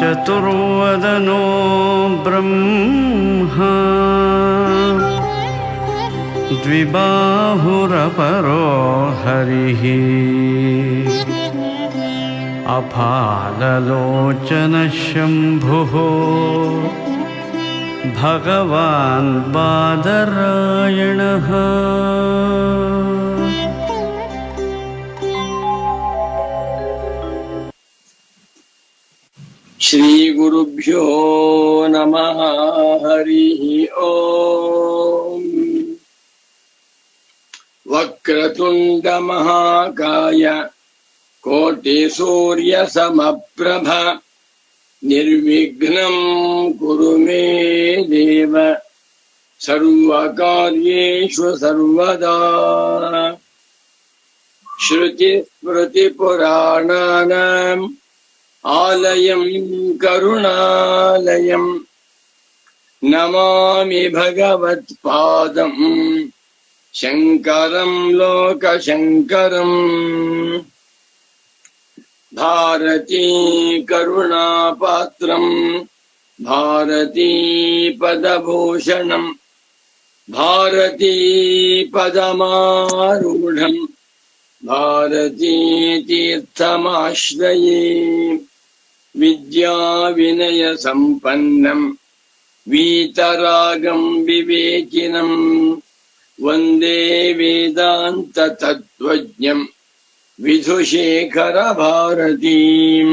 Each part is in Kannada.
चतुर्वदनो ब्रह्मा द्विबाहुरपरो हरिः अफाललोचनः शम्भुः भगवान् बादरायणः। श्री गुरुभ्यो नमः। हरिः ओम्। वक्रतुण्ड महाकाय कोटिसूर्य समप्रभ निर्विघ्नं कुरु मे देव सर्वकार्येषु सर्वदा। श्रुतिस्मृतिपुराणानाम् आलयं करुणालयं नमामि भगवत्पादं शङ्करं लोकशङ्करम्। भारती करुणापात्रं भारती पदभूषणं भारती पदमारूढं भारती तीर्थमाश्रये। विद्या विनय संपन्नं वीतरागं विवेकिनं वन्दे वेदांत तत्त्वज्ञं विधुशेखर भारतीं।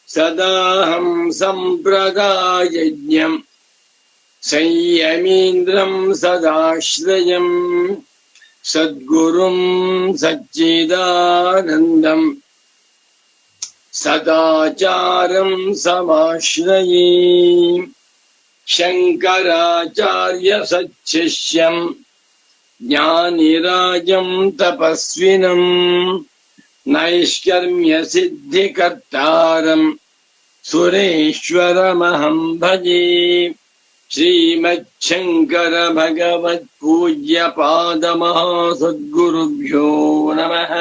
सदाहं संप्रदायज्ञं संयमीन्द्रं सदाश्रयं सद्गुरुं सच्चिदानन्दम् सदाचारं समाश्रये। शंकराचार्य सच्छिष्यं ज्ञानिराजं तपस्विनं नैष्कर्म्य सिद्धिकर्तारं सुरेश्वरमहं भजे। श्रीमच्छंकर भगवत् पूज्य पादमहासद्गुरुभ्यो नमः।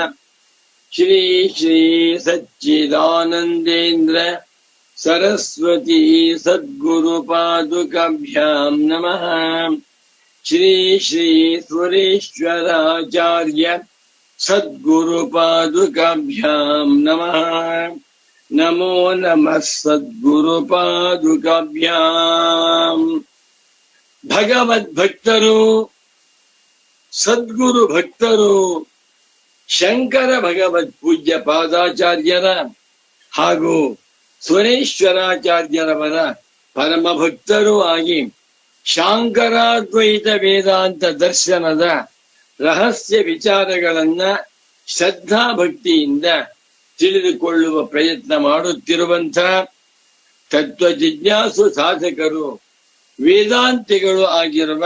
श्री श्री सच्चिदानंदेन्द्र सरस्वती सद्गुरुपादुकाभ्यां नमः। श्री श्री सुरेश्वराचार्य सद्गुरुपादुकाभ्यां नमः। नमो नमः सद्गुरुपादुकाभ्यां। भगवद्भक्तರು सद्गुरु ಭಕ್ತರು ಶಂಕರ ಭಗವತ್ ಪೂಜ್ಯ ಪಾದಾಚಾರ್ಯರ ಹಾಗೂ ಸುರೇಶ್ವರಾಚಾರ್ಯರವರ ಪರಮ ಭಕ್ತರೂ ಆಗಿ ಶಾಂಕರಾದ್ವೈತ ವೇದಾಂತ ದರ್ಶನದ ರಹಸ್ಯ ವಿಚಾರಗಳನ್ನ ಶ್ರದ್ಧಾ ಭಕ್ತಿಯಿಂದ ತಿಳಿದುಕೊಳ್ಳುವ ಪ್ರಯತ್ನ ಮಾಡುತ್ತಿರುವಂತಹ ತತ್ವ ಜಿಜ್ಞಾಸು ಸಾಧಕರು ವೇದಾಂತಿಗಳು ಆಗಿರುವ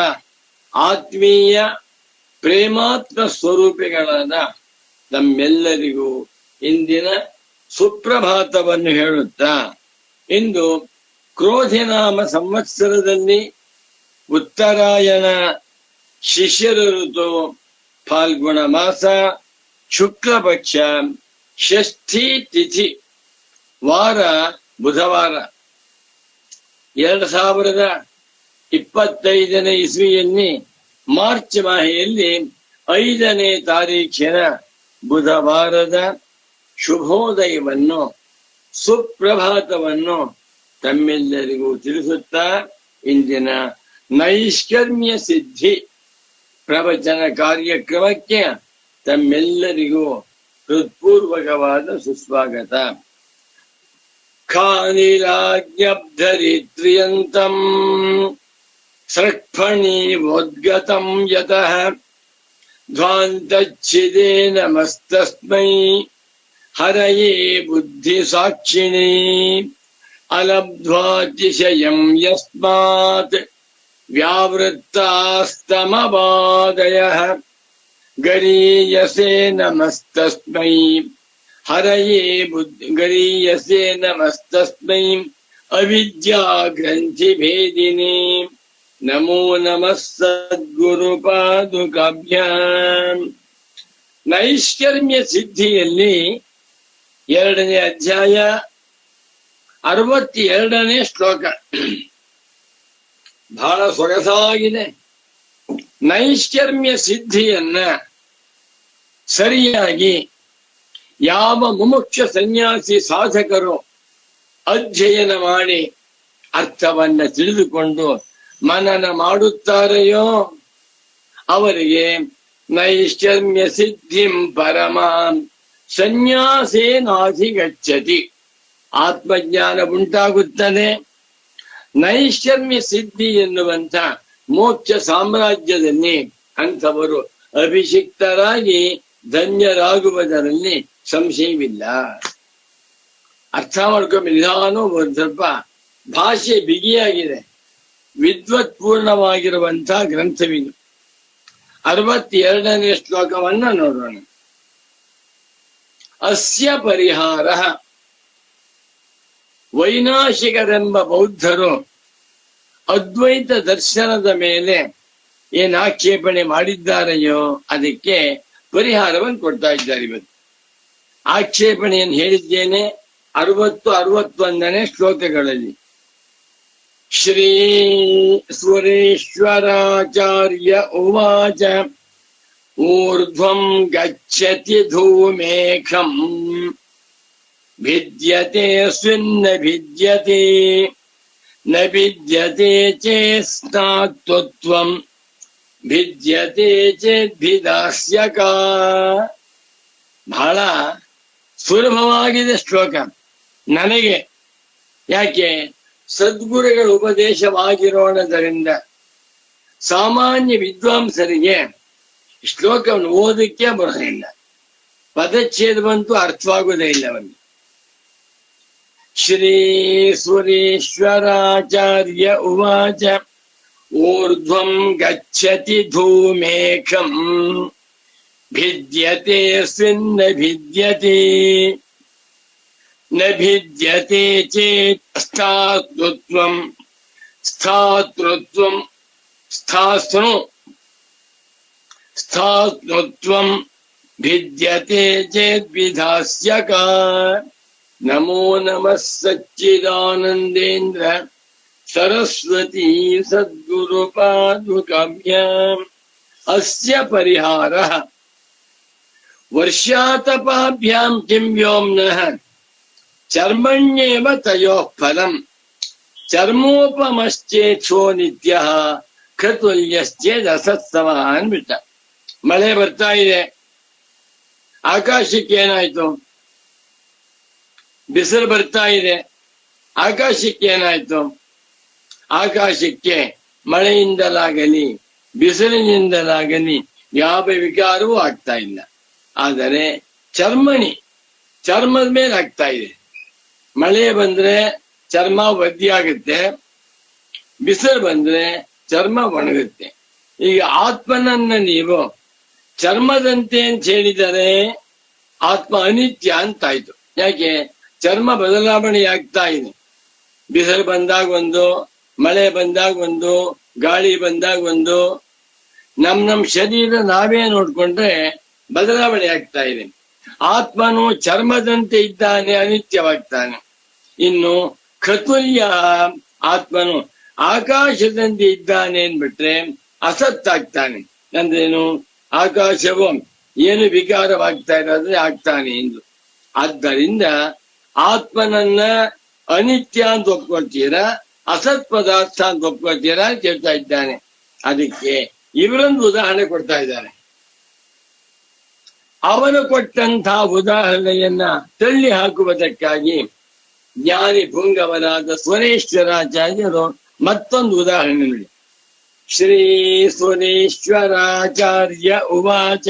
ಆತ್ಮೀಯ ಪ್ರೇಮಾತ್ಮ ಸ್ವರೂಪಿಗಳಾದ ನಮ್ಮೆಲ್ಲರಿಗೂ ಇಂದಿನ ಸುಪ್ರಭಾತವನ್ನು ಹೇಳುತ್ತಾ, ಇಂದು ಕ್ರೋಧಿನಾಮ ಸಂವತ್ಸರದಲ್ಲಿ ಉತ್ತರಾಯಣ ಶಿಶಿರ ಋತು ಫಾಲ್ಗುಣ ಮಾಸ ಶುಕ್ಲ ಪಕ್ಷ ಷಷ್ಠಿ ತಿಥಿ ವಾರ ಬುಧವಾರ 2025ನೇ ಇಸ್ವಿಯಲ್ಲಿ ಮಾರ್ಚ್ ಮಾಹೆಯಲ್ಲಿ 5ನೇ ತಾರೀಖಿನ ಬುಧವಾರದ ಶುಭೋದಯವನ್ನು ಸುಪ್ರಭಾತವನ್ನು ತಮ್ಮೆಲ್ಲರಿಗೂ ತಿಳಿಸುತ್ತಾ ಇಂದಿನ ನೈಷ್ಕರ್ಮ್ಯ ಸಿದ್ಧಿ ಪ್ರವಚನ ಕಾರ್ಯಕ್ರಮಕ್ಕೆ ತಮ್ಮೆಲ್ಲರಿಗೂ ಹೃತ್ಪೂರ್ವಕವಾದ ಸುಸ್ವಾಗತ. ಖಾನಿರಾಜ್ಞಬ್ಧರಿತ್ರಿಯಂತಂ ಸೃಕ್ಫಣೀವೋದ್ಗತಂ ಯತಃ ಧ್ವಾಂತಚ್ಛಿದೇ ನಮಸ್ತಸ್ಮೈ ಹರಯೇ ಬುದ್ಧಿಸಾಕ್ಷಿಣೇ ಅಲಬ್ಧ್ವಾತಿಶಯಂ ಯಸ್ಮಾತ್ ವ್ಯಾವೃತ್ತಾಸ್ತಮವಾದಯಃ ಗರೀಯಸೇ ನಮಸ್ತಸ್ಮೈ ಹರಯೇ ಗರೀಯಸೆ ನಮಸ್ತಸ್ಮೈ ಅವಿದ್ಯಾ ಗ್ರಂಥಿ ಭೇದಿನಿ ನಮೋ ನಮಃ ಸದ್ಗುರು ಪಾದುಕಾಭ್ಯಾಂ. ನೈಷ್ಕರ್ಮ್ಯ ಸಿದ್ಧಿಯಲ್ಲಿ 2ನೇ ಅಧ್ಯಾಯ 62ನೇ ಶ್ಲೋಕ ಬಹಳ ಸೊಗಸಾಗಿದೆ. ನೈಷ್ಕರ್ಮ್ಯ ಸಿದ್ಧಿಯನ್ನ ಸರಿಯಾಗಿ ಯಾವ ಮುಮುಕ್ಷ ಸನ್ಯಾಸಿ ಸಾಧಕರು ಅಧ್ಯಯನ ಮಾಡಿ ಅರ್ಥವನ್ನ ತಿಳಿದುಕೊಂಡು ಮನನ ಮಾಡುತ್ತಾರೆಯೋ ಅವರಿಗೆ ನೈಷ್ಕರ್ಮ್ಯ ಸಿದ್ಧಿಂ ಪರಮಾಂ ಸನ್ಯಾಸೇನಾಧಿಗಚ್ಚತಿ, ಆತ್ಮಜ್ಞಾನ ಉಂಟಾಗುತ್ತದೆ. ನೈಷ್ಕರ್ಮ್ಯ ಸಿದ್ಧಿ ಎನ್ನುವಂತ ಮೋಕ್ಷ ಸಾಮ್ರಾಜ್ಯದಲ್ಲಿ ಅಂಥವರು ಅಭಿಷಿಕ್ತರಾಗಿ ಧನ್ಯರಾಗುವುದರಲ್ಲಿ ಸಂಶಯವಿಲ್ಲ. ಅರ್ಥ ಮಾಡ್ಕೊಂಡು ನಿಧಾನ ಒಂದು ಸ್ವಲ್ಪ ಭಾಷೆ ಬಿಗಿಯಾಗಿದೆ, ವಿದ್ವತ್ಪೂರ್ಣವಾಗಿರುವಂತಹ ಗ್ರಂಥವಿದು. 62ನೇ ಶ್ಲೋಕವನ್ನ ನೋಡೋಣ. ಅಸ್ಯ ಪರಿಹಾರ, ವೈನಾಶಿಕರೆಂಬ ಬೌದ್ಧರು ಅದ್ವೈತ ದರ್ಶನದ ಮೇಲೆ ಏನ್ ಆಕ್ಷೇಪಣೆ ಮಾಡಿದ್ದಾರೆಯೋ ಅದಕ್ಕೆ ಪರಿಹಾರವನ್ನು ಕೊಡ್ತಾ ಇದ್ದಾರೆ. ಇವತ್ತು ಆಕ್ಷೇಪಣೆಯನ್ನು ಹೇಳಿದ್ದೇನೆ 60-61ನೇ ಶ್ಲೋಕಗಳಲ್ಲಿ. ಶ್ರೀ ಸುರೇಶ್ವರಾಚಾರ್ಯ ಉವಾಚ ಊರ್ಧ್ವಂ ಗಚ್ಚತಿ ಧೂಮೇಖಂ ಭಿದ್ಯತೆ ಸ್ವಿನ್ನ ಭಿದ್ಯತೆ ನ ಭಿದ್ಯತೆ ಚೇಸ್ತಾತ್ವತ್ವಂ ಭಿದ್ಯತೆ ಚೇದ್ಭಿದಾಸ್ಯಕ. ಬಹಳ ಸುಲಭವಾಗಿದೆ ಶ್ಲೋಕ ನನಗೆ. ಯಾಕೆ? ಸದ್ಗುರುಗಳ ಉಪದೇಶವಾಗಿರೋಣದರಿಂದ ಸಾಮಾನ್ಯ ವಿದ್ವಾಂಸರಿಗೆ ಶ್ಲೋಕವನ್ನು ಓದಕ್ಕೆ ಬರೋದಿಲ್ಲ, ಪದಚ್ಛೇದವಂತೂ ಅರ್ಥವಾಗುವುದೇ ಇಲ್ಲ ಅವನಿಗೆ. ಶ್ರೀ ಸುರೇಶ್ವರಾಚಾರ್ಯ ಉವಾಚ ಊರ್ಧ್ವಂ ಗಚ್ಚತಿ ಧೂಮೇಖಂ ಭಿದ್ಯತೆ ಸ್ವಿನ್ನ ಭಿದ್ಯತೆ ನ ಭಿದ್ಯತೆ ಚೇತ್ ಸ್ಥಾತೃತ್ವಂ ಸ್ಥಾತೃತ್ವಂ ಸ್ಥಾತೃತ್ವಂ ಭಿದ್ಯತೆ ಚೇದ್ವಿಧಾಸ್ಯಕ. ನಮೋ ನಮಃ ಸಚ್ಚಿದಾನಂದೇಂದ್ರ ಸರಸ್ವತಿ ಸದ್ಗುರು ಪಾದುಕಾಭ್ಯಾಂ. ಅಸ್ಯ ಪರಿಹಾರಃ ವರ್ಷಾತಪಾಭ್ಯಾಂ ಕಿಂ ವ್ಯೋಮ್ನಃ ಚರ್ಮಣ್ಯೇವ ತಯೋಃ ಫಲಂ ಚರ್ಮೋಪಮಶ್ಚೇಚ್ಛೋ ನಿತ್ಯಃ ಖತುಲ್ಯಶ್ಚೇದ್ ಅಸತ್ಸಮಃ ಅಂದ್ಬಿಟ್ಟ. ಮಳೆ ಬರ್ತಾ ಇದೆ, ಆಕಾಶಕ್ಕೆ ಏನಾಯ್ತು? ಬಿಸಿಲು ಬರ್ತಾ ಇದೆ, ಆಕಾಶಕ್ಕೆ ಏನಾಯ್ತು? ಆಕಾಶಕ್ಕೆ ಮಳೆಯಿಂದಲಾಗಲಿ ಬಿಸಿಲಿನಿಂದಲಾಗಲಿ ಯಾವ ವಿಕಾರವೂ ಆಗ್ತಾ ಇಲ್ಲ. ಆದರೆ ಚರ್ಮದ ಮೇಲೆ ಆಗ್ತಾ ಇದೆ. ಮಳೆ ಬಂದ್ರೆ ಚರ್ಮ ಒದ್ದಿಯಾಗುತ್ತೆ, ಬಿಸಿಲು ಬಂದ್ರೆ ಚರ್ಮ ಒಣಗುತ್ತೆ. ಈಗ ಆತ್ಮನನ್ನ ನೀವು ಚರ್ಮದಂತೆ ಅಂತ ಹೇಳಿದರೆ ಆತ್ಮ ಅನಿತ್ಯ ಅಂತಾಯ್ತು. ಯಾಕೆ? ಚರ್ಮ ಬದಲಾವಣೆ ಆಗ್ತಾ ಇದೆ. ಬಿಸಿಲು ಬಂದಾಗ ಒಂದು, ಮಳೆ ಬಂದಾಗ ಒಂದು, ಗಾಳಿ ಬಂದಾಗ ಒಂದು. ನಮ್ ಶರೀರ ನಾವೇ ನೋಡ್ಕೊಂಡ್ರೆ ಬದಲಾವಣೆ ಆಗ್ತಾ ಇದೆ. ಆತ್ಮನು ಚರ್ಮದಂತೆ ಇದ್ದಾನೆ, ಅನಿತ್ಯವಾಗ್ತಾನೆ. ಇನ್ನು ಖತುಲ್ಯ ಆತ್ಮನು ಆಕಾಶದಂತೆ ಇದ್ದಾನೆ ಅಂದ್ಬಿಟ್ರೆ ಅಸತ್ತಾಗ್ತಾನೆ. ಅಂದ್ರೇನು? ಆಕಾಶವು ಏನು ವಿಕಾರವಾಗ್ತಾ ಇರೋದ್ರೆ ಆಗ್ತಾನೆ ಎಂದು. ಆದ್ದರಿಂದ ಆತ್ಮನನ್ನ ಅನಿತ್ಯ ಅಂತ ಒಪ್ಕೊಳ್ತೀರಾ, ಅಸತ್ ಪದಾರ್ಥ ಅಂತ ಒಪ್ಕೊಳ್ತೀರಾ ಅಂತ ಕೇಳ್ತಾ ಇದ್ದಾನೆ. ಅದಕ್ಕೆ ಇವರೊಂದು ಉದಾಹರಣೆ ಕೊಡ್ತಾ ಇದ್ದಾರೆ. ಅವನು ಕೊಟ್ಟಂತಹ ಉದಾಹರಣೆಯನ್ನ ತಳ್ಳಿ ಹಾಕುವುದಕ್ಕಾಗಿ ಜ್ಞಾನಿ ಪುಂಗವರಾದ ಸುರೇಶ್ವರಾಚಾರ್ಯರು ಮತ್ತೊಂದು ಉದಾಹರಣೆ ನೋಡಿ. ಶ್ರೀ ಸುರೇಶ್ವರಾಚಾರ್ಯ ಉವಾಚ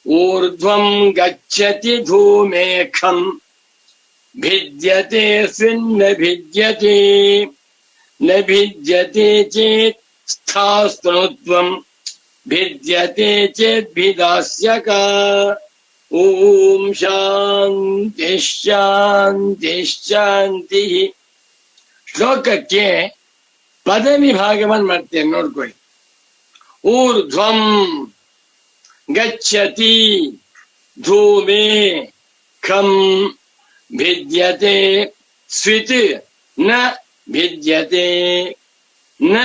ಊರ್ಧ್ವಂ ಗಚ್ಚತಿ ಧೂಮೇಖಂ ಭಿದ್ಯತೆ ಸ್ವಿನ್ನ ಭಿದ್ಯತೆ ನ ಭಿದ್ಯತೆ ಚೇತ್ ಸ್ಥಾಸ್ತೃತ್ವಂ ಭಿದ್ಯತೆ ಚೇದ್ಭಿದಾಸ್ಯಕ. ಓಂ ಶಾಂತಿ ಶಾಂತಿ ಶಾಂತಿ. ಶ್ಲೋಕಕ್ಕೆ ಪದವಿ ಭಾಗವನ್ನು ಮಾಡ್ತೇನೆ, ನೋಡ್ಕೊಳ್ಳಿ. ಊರ್ಧ್ವಂ ಗಚ್ಚತಿ ಧೂಮೇ ಖಂ ಭಿದ್ಯತೆ ಸ್ವಿತ್ ನ ಭಿದ್ಯತೆ ನ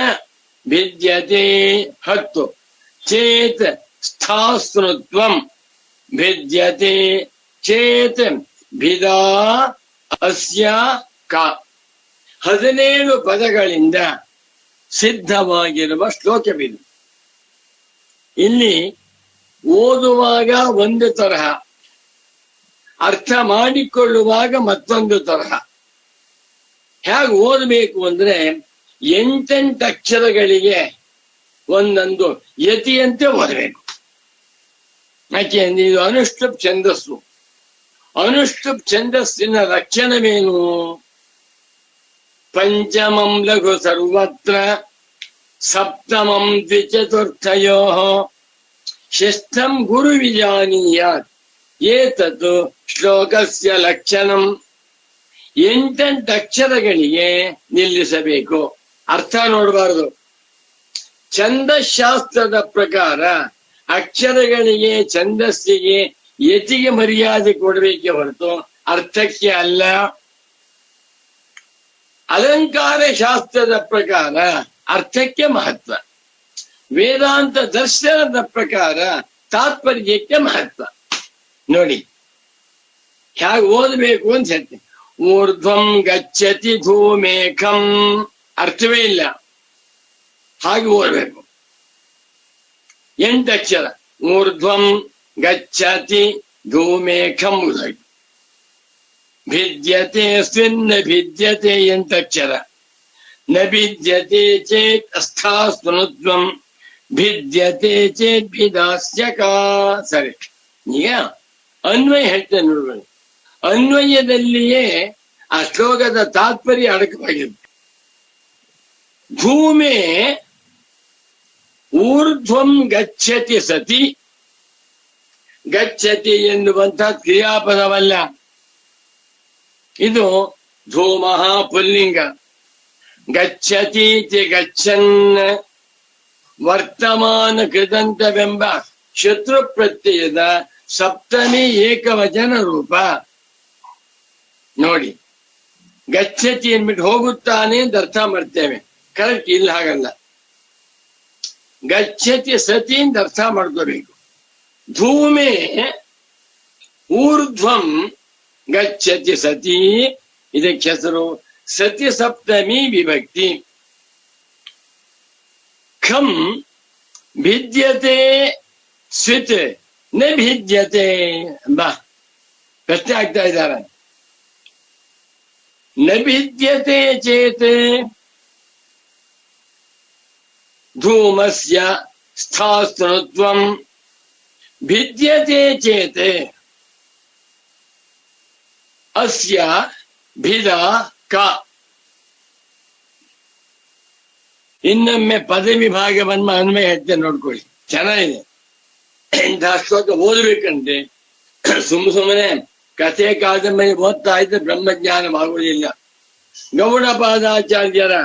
ಭಿದ್ಯತೆ 10 ಚೇತ್ ಸ್ಥಾಸ್ನುತ್ವಂ ಭಿದ್ಯತೆ ಚೇತ್ ಭಿದಾ ಅಸ್ಯ ಕ. 17 ಪದಗಳಿಂದ ಸಿದ್ಧವಾಗಿರುವ ಶ್ಲೋಕವಿದು. ಇಲ್ಲಿ ಓದುವಾಗ ಒಂದು ತರಹ, ಅರ್ಥ ಮಾಡಿಕೊಳ್ಳುವಾಗ ಮತ್ತೊಂದು ತರಹ. ಹೇಗೆ ಓದಬೇಕು ಅಂದ್ರೆ 8 ಅಕ್ಷರಗಳಿಗೆ ಒಂದೊಂದು ಯತಿಯಂತೆ ಓದಬೇಕು. ಯಾಕೆಂದ್ರೆ ಇದು ಅನುಷ್ಠುಪ್ ಛಂದಸ್ಸು. ಅನುಷ್ಠುಪ್ ಛಂದಸ್ಸಿನ ಲಕ್ಷಣವೇನು? ಪಂಚಮಂ ಲಘು ಸರ್ವತ್ರ, ಸಪ್ತಮಂ ದ್ವಿಚತುರ್ಥಯೋ, ಷಷ್ಠಂ ಗುರು ವಿಜಾನೀಯಾತ್ ಏತತ್ ಶ್ಲೋಕಸ್ಯ ಲಕ್ಷಣಂ. 8 ಅಕ್ಷರಗಳಿಗೆ ನಿಲ್ಲಿಸಬೇಕು, ಅರ್ಥ ನೋಡಬಾರದು. ಛಂದಶಾಸ್ತ್ರದ ಪ್ರಕಾರ ಅಕ್ಷರಗಳಿಗೆ, ಛಂದಸ್ಸಿಗೆ, ಯತಿಗೆ ಮರ್ಯಾದೆ ಕೊಡಬೇಕೆ ಹೊರತು ಅರ್ಥಕ್ಕೆ ಅಲ್ಲ. ಅಲಂಕಾರ ಶಾಸ್ತ್ರದ ಪ್ರಕಾರ ಅರ್ಥಕ್ಕೆ ಮಹತ್ವ, ವೇದಾಂತ ದರ್ಶನದ ಪ್ರಕಾರ ತಾತ್ಪರ್ಯಕ್ಕೆ ಮಹತ್ವ. ನೋಡಿ ಹೇಗೆ ಓದಬೇಕು ಅಂತ ಹೇಳ್ತೀನಿ. ಊರ್ಧ್ವಂ ಗಚ್ಚತಿ ಧೂಮೇಖಂ, ಅರ್ಥವೇ ಇಲ್ಲ, ಹಾಗೆ ಓದಬೇಕು. 8 ಅಕ್ಷರ. ಊರ್ಧ್ವಂ ಗಚ್ಚತಿ ಧೂಮೇಖಂ ಉದಾಗಿ ಭಿದ್ಯತೆ ಸ್ವಿನ್ನ ಭಿದ್ಯತೆ 8 ಅಕ್ಷರ. ನ ಭಿದ್ಯತೆ ಚೇತ್ ಅಸ್ಥಾಸ್ನುತ್ವಂ ಭಿದ್ಯತೆ ಚೇತ್ ಭಿದಾಸ್ಯ ಕಾ. ಸರಿ, ಈಗ ಅನ್ವಯ ಹೇಳ್ತೇನೆ ನೋಡ್ಕೊಳ್ಳಿ. ಅನ್ವಯದಲ್ಲಿಯೇ ಆ ಶ್ಲೋಕದ ತಾತ್ಪರ್ಯ ಅಡಕವಾಗಿದೆ. ಧೂಮೆ ಊರ್ಧ್ವಂ ಗಚ್ಚತಿ ಸತಿ. ಗಚ್ಚತಿ ಎನ್ನುವಂತ ಕ್ರಿಯಾಪದವಲ್ಲ, ಇದು ಧೂಮಃ ಪುಲ್ಲಿಂಗ. ಗಚ್ಚತಿ ಗಚ್ಚನ್ ವರ್ತಮಾನ ಕೃದಂತವೆಂಬ ಶತ್ರು ಪ್ರತ್ಯಯದ ಸಪ್ತಮಿ ಏಕವಚನ ರೂಪ. ನೋಡಿ, ಗಚ್ಚತಿ ಅಂದ್ಬಿಟ್ಟು ಹೋಗುತ್ತಾನೆ ಅಂತ ಅರ್ಥ ಮಾಡ್ತೇವೆ, ಕರೆಕ್ಟ್. ಇಲ್ಲ, ಹಾಗಲ್ಲ. ಗಚ್ಚತಿ ಸತಿ ಅಂತ ಅರ್ಥ ಮಾಡ್ಕೋಬೇಕು. ಧೂಮೆ ಊರ್ಧ್ವಂ ಗಚ್ಚತಿ ಸತಿ, ಇದಕ್ಕೆ ಹೆಸರು ಸತಿ ಸಪ್ತಮಿ ವಿಭಕ್ತಿ. ಖಂ ಭಿದ್ಯತೆ ಸ್ವಿತ್ ನ ಭಿದ್ಯತೆ. ಬಾ, ಪ್ರಶ್ನೆ ಆಗ್ತಾ ಇದ್ದಾರೆ. ನ ಭಿದ್ಯತೆ ಚೇತ್ ಧೂಮಸ್ಯ ಸ್ಥಾಸ್ನುತ್ವಂ ಭಿದ್ಯತೆ ಚೇತ್ ಅಸ್ಯ ಭಿದಾ ಕ. ಇನ್ನೊಮ್ಮೆ ಪದವಿ ಭಾಗವನ್ನು ಅನ್ವಯ ಹೇಳ್ತೇನೆ, ನೋಡ್ಕೊಳ್ಳಿ. ಚೆನ್ನಾಗಿದೆ. ಇಂತಹ ಶ್ಲೋಕ ಓದಬೇಕಂದ್ರೆ ಸುಮ್ಮನೆ ಕಥೆ ಕಾದಂಬರಿ ಓದ್ತಾ ಇದ್ರೆ ಬ್ರಹ್ಮಜ್ಞಾನವಾಗುವುದಿಲ್ಲ. ಗೌಡಪಾದಾಚಾರ್ಯರ,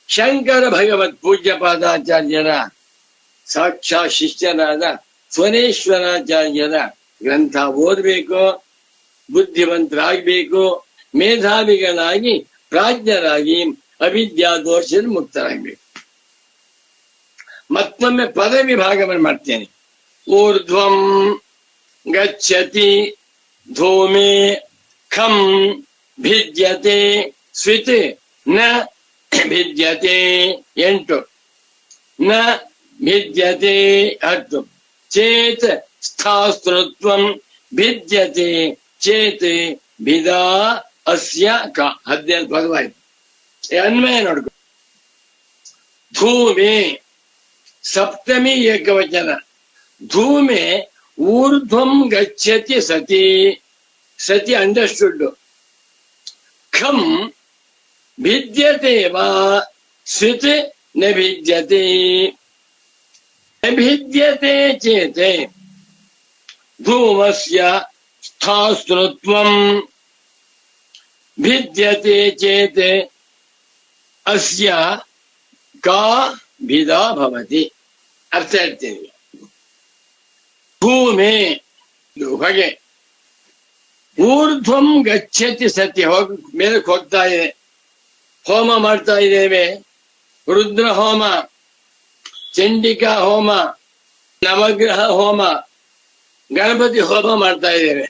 ಶಂಕರ ಭಗವತ್ ಪೂಜ್ಯ ಪಾದಾಚಾರ್ಯರ ಸಾಕ್ಷಾತ್ ಶಿಷ್ಯರಾದ ಸ್ವನೇಶ್ವರಾಚಾರ್ಯರ ಗ್ರಂಥ ಓದಬೇಕು, ಬುದ್ಧಿವಂತರಾಗಬೇಕು, ಮೇಧಾವಿಗಳಾಗಿ ಪ್ರಾಜ್ಞರಾಗಿ ಅವಿದ್ಯಾ ದೋಷದ ಮುಕ್ತರಾಗಬೇಕು. ಮತ್ತೊಮ್ಮೆ ಪದವಿ ಭಾಗವನ್ನು ಮಾಡ್ತೇನೆ. ಊರ್ಧ್ವಂ ಗಚ್ಚತಿ ಧೂಮೇ ಖಂ ಭಿದ್ಯತೆ ಸ್ವಿತ್ ನ ಭಿದ್ಯತೆ 8, ನ ಭಿದ್ಯತೆ 10 ಚೇತ್ ಸ್ಥಾಸ್ನುತ್ವಂ ಭಿದ್ಯತೆ ಚೇತ್ ಭಿದಾ ಅಸ್ಯ ಕ. 17 ಪದವಾಯ್ತು. ಅನ್ವಯ ನೋಡ್ಕೊ. ಧೂಮೆ ಸಪ್ತಮಿ ಏಕವಚನ. ಧೂಮೆ ಊರ್ಧ್ವಂ ಗಚ್ಚತಿ ಸತಿ. ಸತಿ ಅಂಡರ್ಸ್ಟುಡ್. ಖಂ ಭಿದ್ಯತೆ ವಾ ಸ್ವಿತ್ ನ ಭಿದ್ಯತೆ. ನ ಭಿದ್ಯತೆ ಚೇತ್ ಧೂಮಸ್ಯ ಸ್ಥಾಸ್ತೃತ್ವಂ ಭಿದ್ಯತೆ ಚೇತ್ ಅಸ್ಯ ಕಾ ಭಿದಾ ಭವತಿ. ಅರ್ಥ ಹೇಳ್ತೀನಿ. ಭೂಮಿ ಇದು ಹೊಗೆ, ಊರ್ಧ್ವಂ ಗಚ್ಚತಿ ಸತಿ, ಮೇಲಕ್ಕೆ ಹೋಗ್ತಾ ಇದೆ. ಹೋಮ ಮಾಡ್ತಾ ಇದ್ದೇವೆ, ರುದ್ರ ಹೋಮ, ಚಂಡಿಕಾ ಹೋಮ, ನವಗ್ರಹ ಹೋಮ, ಗಣಪತಿ ಹೋಮ ಮಾಡ್ತಾ ಇದ್ದೇವೆ.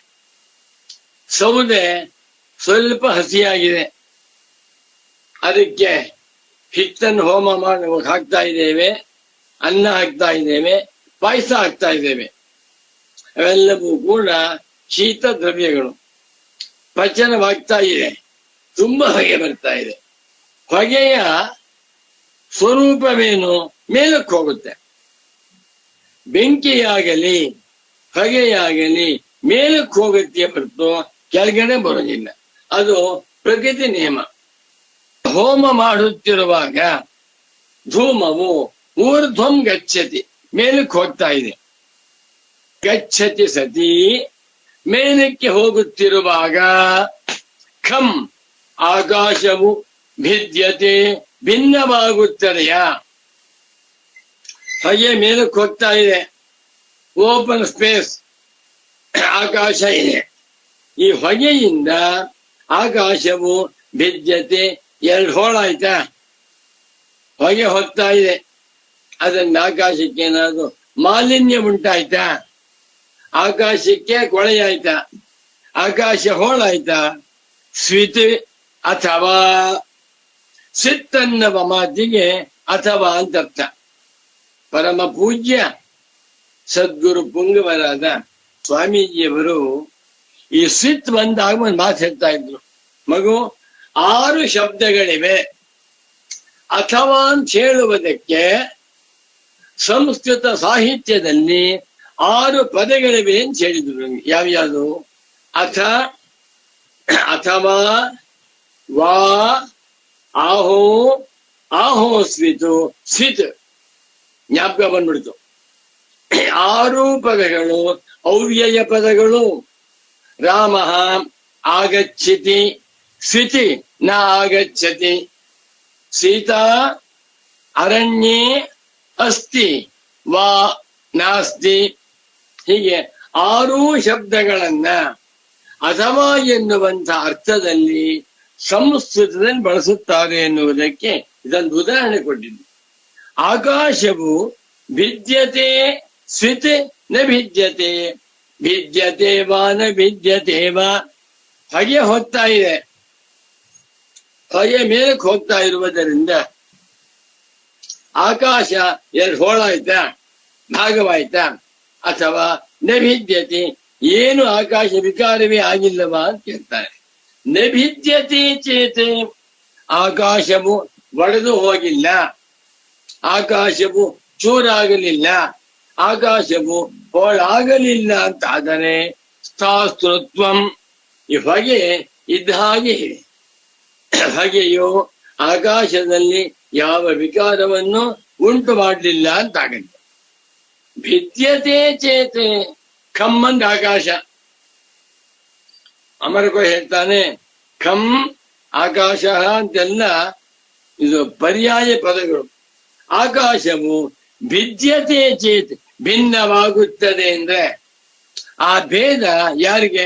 ಸೌದೆ ಸ್ವಲ್ಪ ಹಸಿಯಾಗಿದೆ, ಅದಕ್ಕೆ ಹಿಟ್ಟನ್ನು ಹೋಮ ಮಾಡಿ ಹಾಕ್ತಾ ಇದ್ದೇವೆ, ಅನ್ನ ಹಾಕ್ತಾ ಇದ್ದೇವೆ, ಪಾಯಸ ಹಾಕ್ತಾ ಇದ್ದೇವೆ. ಅವೆಲ್ಲವೂ ಕೂಡ ಶೀತ ದ್ರವ್ಯಗಳು. ಪಚನವಾಗ್ತಾ ಇದೆ, ತುಂಬಾ ಹೊಗೆ ಬರ್ತಾ ಇದೆ. ಹೊಗೆಯ ಸ್ವರೂಪವೇನು? ಮೇಲಕ್ಕೆ ಹೋಗುತ್ತೆ. ಬೆಂಕಿಯಾಗಲಿ ಹೊಗೆಯಾಗಲಿ ಮೇಲಕ್ಕೆ ಹೋಗುತ್ತೆ ಹೊರತು ಕೆಳಗಡೆ ಬರೋದಿಲ್ಲ. ಅದು ಪ್ರಕೃತಿ ನಿಯಮ. ಹೋಮ ಮಾಡುತ್ತಿರುವಾಗ ಧೂಮವು ಊರ್ಧ್ವಂ ಗಚ್ಚತಿ, ಮೇಲಕ್ಕೆ ಹೋಗ್ತಾ ಇದೆ. ಗಚ್ಚತಿ ಸತಿ, ಮೇಲಕ್ಕೆ ಹೋಗುತ್ತಿರುವಾಗ ಖಂ ಆಕಾಶವು ಭಿದ್ಯತೆ, ಭಿನ್ನವಾಗುತ್ತದೆಯ. ಹಾಗೆ ಮೇಲಕ್ಕೆ ಹೋಗ್ತಾ ಇದೆ, ಓಪನ್ ಸ್ಪೇಸ್, ಆಕಾಶ ಇದೆ. ಈ ಹೊಗೆಯಿಂದ ಆಕಾಶವು ಭಿದ್ಯತೆ, ಎರಡು ಹೋಳಾಯ್ತಾ, ಹೊಗೆ ಹೋಗ್ತಾ ಇದೆ. ಅದರಿಂದ ಆಕಾಶಕ್ಕೆ ಏನಾದ್ರು ಮಾಲಿನ್ಯ ಉಂಟಾಯ್ತಾ? ಆಕಾಶಕ್ಕೆ ಕೊಳೆಯಾಯ್ತಾ? ಆಕಾಶ ಹೋಳಾಯ್ತಾ? ಸ್ವಿತ್ ಅಥವಾ, ಸ್ವಿತ್ ಅನ್ನುವ ಮಾತಿಗೆ ಅಥವಾ ಅಂತ ಅರ್ಥ. ಪರಮ ಪೂಜ್ಯ ಸದ್ಗುರು ಪುಂಗವರಾದ ಸ್ವಾಮೀಜಿಯವರು ಈ ಸ್ವಿತ್ ಬಂದಾಗ ಒಂದು ಮಾತು ಹೇಳ್ತಾ ಇದ್ರು. ಮಗು, 6 ಶಬ್ದಗಳಿವೆ. ಅಥವಾ ಅಂತ ಹೇಳುವುದಕ್ಕೆ ಸಂಸ್ಕೃತ ಸಾಹಿತ್ಯದಲ್ಲಿ 6 ಪದಗಳಿವೆ ಅಂತ ಹೇಳಿದ್ರು ನಮ್ಗೆ. ಯಾವ್ಯಾವುದು? ಅಥ, ಅಥವಾ, ವಾ, ಆಹೋ, ಆಹೋ ಸ್ವಿತು, ಸ್ವಿತ್. ಜ್ಞಾಪಕ ಬಂದ್ಬಿಡ್ತು. 6 ಪದಗಳು ಅವ್ಯಯ ಪದಗಳು. ರಾಮ ಆಗಚ್ಚತಿ, ಸ್ವಿತಿ ನ ಆಗಚ್ಚತಿ. ಸೀತಾ ಅರಣ್ಯೇ ಅಸ್ತಿ ವಾ ನಾಸ್ತಿ. ಹೀಗೆ 6 ಶಬ್ದಗಳನ್ನ ಅಥವಾ ಎನ್ನುವಂತ ಅರ್ಥದಲ್ಲಿ ಸಂಸ್ಕೃತದಲ್ಲಿ ಬಳಸುತ್ತಾರೆ ಎನ್ನುವುದಕ್ಕೆ ಇದೊಂದು ಉದಾಹರಣೆ ಕೊಟ್ಟಿದ್ದು. ಆಕಾಶವು ಭಿದ್ಯತೆ ಸ್ವಿತ್ ನ ಭಿದ್ಯತೆ, ಭಿದ್ಯತೆ ವಾ ನ ಭಿದ್ಯತೆ ವಾ. ಹೊಗೆ ಹೋಗ್ತಾ ಇದೆ, ಹೊಗೆ ಮೇಲಕ್ಕೆ ಹೋಗ್ತಾ ಇರುವುದರಿಂದ ಆಕಾಶ ಎರಡು ಹೋಳಾಯ್ತಾ, ಭಾಗವಾಯ್ತಾ? ಅಥವಾ ನಭಿದ್ಯತೆ, ಏನು ಆಕಾಶ ವಿಕಾರವೇ ಆಗಿಲ್ಲವಾ ಅಂತ ಕೇಳ್ತಾರೆ. ನಭಿದ್ಯತೆ ಚೇತೆ, ಆಕಾಶವು ಒಡೆದು ಹೋಗಿಲ್ಲ, ಆಕಾಶವು ಚೂರಾಗಲಿಲ್ಲ, ಆಕಾಶವು ಹೋಳಾಗಲಿಲ್ಲ ಅಂತ ಆದರೆ ಸ್ಥಾಸ್ತೃತ್ವಂ, ಈ ಹೊಗೆ ಇದ್ದ ಹಾಗೆ ಇದೆ. ಹೊಗೆಯು ಆಕಾಶದಲ್ಲಿ ಯಾವ ವಿಕಾರವನ್ನು ಉಂಟು ಮಾಡಲಿಲ್ಲ ಅಂತಾಗತ್ತೆ. ಭಿದ್ಯತೆ ಚೇತೆ, ಖಮ್ಮಂದ ಆಕಾಶ. ಅಮರಕೋ ಹೇಳ್ತಾನೆ, ಖಂ ಆಕಾಶ ಅಂತೆಲ್ಲ ಇದು ಪರ್ಯಾಯ ಪದಗಳು. ಆಕಾಶವು ಭಿದ್ಯತೆ ಚೇತ್, ಭಿನ್ನವಾಗುತ್ತದೆ ಅಂದ್ರೆ ಆ ಭೇದ ಯಾರಿಗೆ?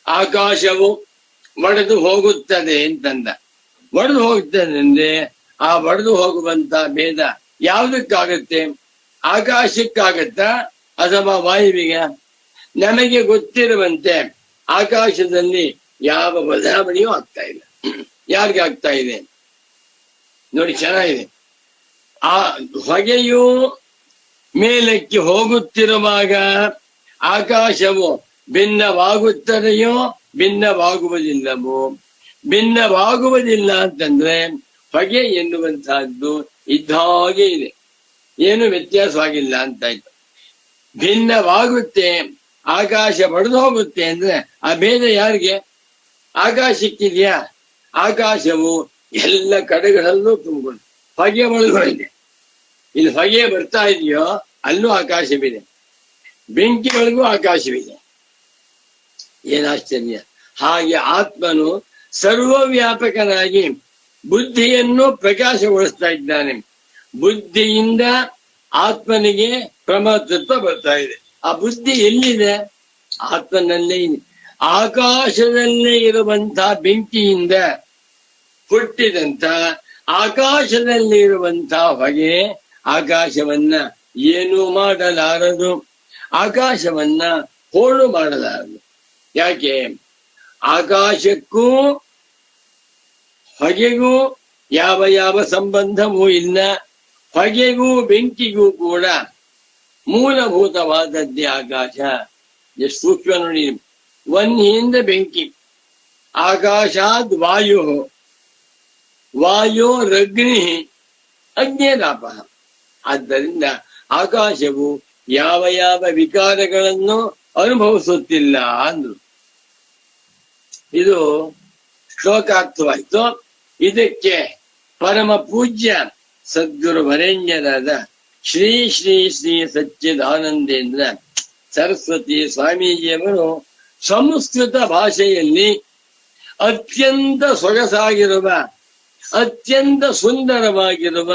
ಆಕಾಶವು ಒಡೆದು ಹೋಗುತ್ತದೆ ಅಂತಂದ. ಒಡೆದು ಹೋಗುತ್ತದೆ ಅಂದ್ರೆ ಆ ಒಡೆದು ಹೋಗುವಂತ ಭೇದ ಯಾವುದಕ್ಕಾಗತ್ತೆ? ಆಕಾಶಕ್ಕಾಗತ್ತಾ ಅಥವಾ ವಾಯುವಿಗೆ? ನಮಗೆ ಗೊತ್ತಿರುವಂತೆ ಆಕಾಶದಲ್ಲಿ ಯಾವ ಬದಲಾವಣೆಯೂ ಆಗ್ತಾ ಇಲ್ಲ. ಯಾರಿಗೆ ಆಗ್ತಾ ಇದೆ ನೋಡಿ, ಚೆನ್ನಾಗಿದೆ. ಆ ಹೊಗೆಯು ಮೇಲಕ್ಕೆ ಹೋಗುತ್ತಿರುವಾಗ ಆಕಾಶವು ಭಿನ್ನವಾಗುತ್ತದೆಯೋ ಭಿನ್ನವಾಗುವುದಿಲ್ಲವೋ? ಭಿನ್ನವಾಗುವುದಿಲ್ಲ ಅಂತಂದ್ರೆ ಹೊಗೆ ಎನ್ನುವಂತಹದ್ದು ಇದ್ದ ಹಾಗೆ ಇದೆ, ಏನು ವ್ಯತ್ಯಾಸವಾಗಿಲ್ಲ ಅಂತಾಯ್ತು. ಭಿನ್ನವಾಗುತ್ತೆ, ಆಕಾಶ ಒಡೆದು ಹೋಗುತ್ತೆ ಅಂದ್ರೆ ಆ ಭೇದ ಯಾರಿಗೆ? ಆಕಾಶಕ್ಕಿದೆಯಾ? ಆಕಾಶವು ಎಲ್ಲ ಕಡೆಗಳಲ್ಲೂ ತುಂಬಿಕೊಂಡು ಹೊಗೆ ಒಳಗೊಂಡಿದೆ. ಇಲ್ಲಿ ಹೊಗೆ ಬರ್ತಾ ಇದೆಯೋ ಅಲ್ಲೂ ಆಕಾಶವಿದೆ. ಬೆಂಕಿ ಒಳಗೂ ಆಕಾಶವಿದೆ. ಏನಾಶ್ಚರ್ಯ! ಹಾಗೆ ಆತ್ಮನು ಸರ್ವವ್ಯಾಪಕನಾಗಿ ಬುದ್ಧಿಯನ್ನು ಪ್ರಕಾಶಗೊಳಿಸ್ತಾ ಇದ್ದಾನೆ. ಬುದ್ಧಿಯಿಂದ ಆತ್ಮನಿಗೆ ಪ್ರಮತತ್ವ ಬರ್ತಾ ಇದೆ. ಆ ಬುದ್ಧಿ ಎಲ್ಲಿದೆ? ಆತ್ಮನಲ್ಲೇ ಇದೆ. ಆಕಾಶದಲ್ಲೇ ಇರುವಂತಹ ಬೆಂಕಿಯಿಂದ ಹುಟ್ಟಿದಂತ ಆಕಾಶದಲ್ಲಿ ಇರುವಂತಹ ಹೊಗೆ ಆಕಾಶವನ್ನ ಏನು ಮಾಡಲಾರದು, ಆಕಾಶವನ್ನ ಹೋಳು ಮಾಡಲಾರದು. ಯಾಕೆ? ಆಕಾಶಕ್ಕೂ ಹೊಗೆಗೂ ಯಾವ ಯಾವ ಸಂಬಂಧವೂ ಇಲ್ಲ. ಹೊಗೆಗೂ ಬೆಂಕಿಗೂ ಕೂಡ ಮೂಲಭೂತವಾದದ್ದೇ ಆಕಾಶ. ಎಷ್ಟು ಸೂಕ್ಷ್ಮ ನೋಡಿ. ವನ್ಹಿಯಿಂದ ಬೆಂಕಿ, ಆಕಾಶಾದ್ ವಾಯು, ವಾಯೋರಗ್ನಿ, ಅಗ್ನೇರಾಪ. ಆದ್ದರಿಂದ ಆಕಾಶವು ಯಾವ ಯಾವ ವಿಕಾರಗಳನ್ನು ಅನುಭವಿಸುತ್ತಿಲ್ಲ ಅಂದ್ರು. ಇದು ಶ್ಲೋಕಾರ್ಥವಾಯ್ತು. ಇದಕ್ಕೆ ಪರಮ ಪೂಜ್ಯ ಸದ್ಗುರು ವರೇಣ್ಯರಾದ ಶ್ರೀ ಶ್ರೀ ಶ್ರೀ ಸಚ್ಚಿದಾನಂದೇಂದ್ರ ಸರಸ್ವತಿ ಸ್ವಾಮೀಜಿಯವರು ಸಂಸ್ಕೃತ ಭಾಷೆಯಲ್ಲಿ ಅತ್ಯಂತ ಸೊಗಸಾಗಿರುವ, ಅತ್ಯಂತ ಸುಂದರವಾಗಿರುವ,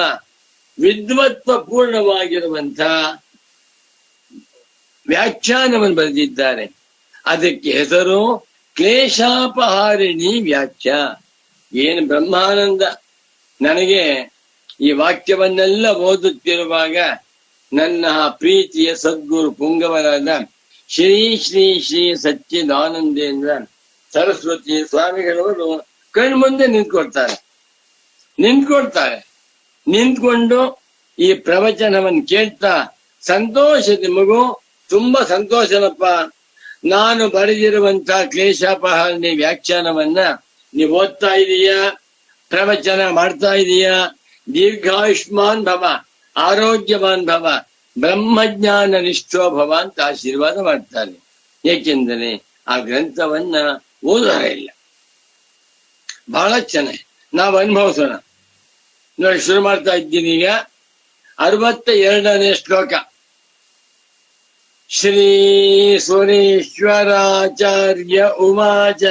ವಿದ್ವತ್ವ ಪೂರ್ಣವಾಗಿರುವಂಥ ವ್ಯಾಖ್ಯಾನವನ್ನು ಬರೆದಿದ್ದಾರೆ. ಅದಕ್ಕೆ ಹೆಸರು ಕ್ಲೇಶಾಪಹಾರಿಣಿ ವ್ಯಾಖ್ಯಾ. ಏನು ಬ್ರಹ್ಮಾನಂದ! ನನಗೆ ಈ ವಾಕ್ಯವನ್ನೆಲ್ಲ ಓದುತ್ತಿರುವಾಗ ನನ್ನ ಪ್ರೀತಿಯ ಸದ್ಗುರು ಪುಂಗವರಾದ ಶ್ರೀ ಶ್ರೀ ಶ್ರೀ ಸಚ್ಚಿದಾನಂದೇಂದ್ರ ಸರಸ್ವತಿ ಸ್ವಾಮಿಗಳವರು ಕಣ್ಮುಂದೆ ನಿಂತ್ಕೊಂಡು ಈ ಪ್ರವಚನವನ್ನು ಕೇಳ್ತಾ ಸಂತೋಷದ ಮಗು, ತುಂಬಾ ಸಂತೋಷನಪ್ಪ, ನಾನು ಬರೆದಿರುವಂತಹ ಕ್ಲೇಶಾಪಹಾರಣಿ ವ್ಯಾಖ್ಯಾನವನ್ನ ನೀವು ಓದ್ತಾ ಇದೀಯಾ, ಪ್ರವಚನ ಮಾಡ್ತಾ ಇದೀಯಾ, ದೀರ್ಘಾಯುಷ್ಮಾನ್ ಭವ, ಆರೋಗ್ಯವಾನ್ ಭವ, ಬ್ರಹ್ಮಜ್ಞಾನ ನಿಷ್ಠೋ ಭವ ಅಂತ ಆಶೀರ್ವಾದ ಮಾಡ್ತಾರೆ. ಏಕೆಂದರೆ ಆ ಗ್ರಂಥವನ್ನ ಓದೋರೇ ಇಲ್ಲ. ಬಹಳ ಚೆನ್ನಾಗಿ ನಾವು ಅನುಭವಿಸೋಣ. ನೋಡಿ, ಶುರು ಮಾಡ್ತಾ ಇದ್ದೀನಿ ಈಗ. 62ನೇ ಶ್ಲೋಕ. ಶ್ರೀ ಸುರೇಶ್ವರಾಚಾರ್ಯ ಉವಾಚ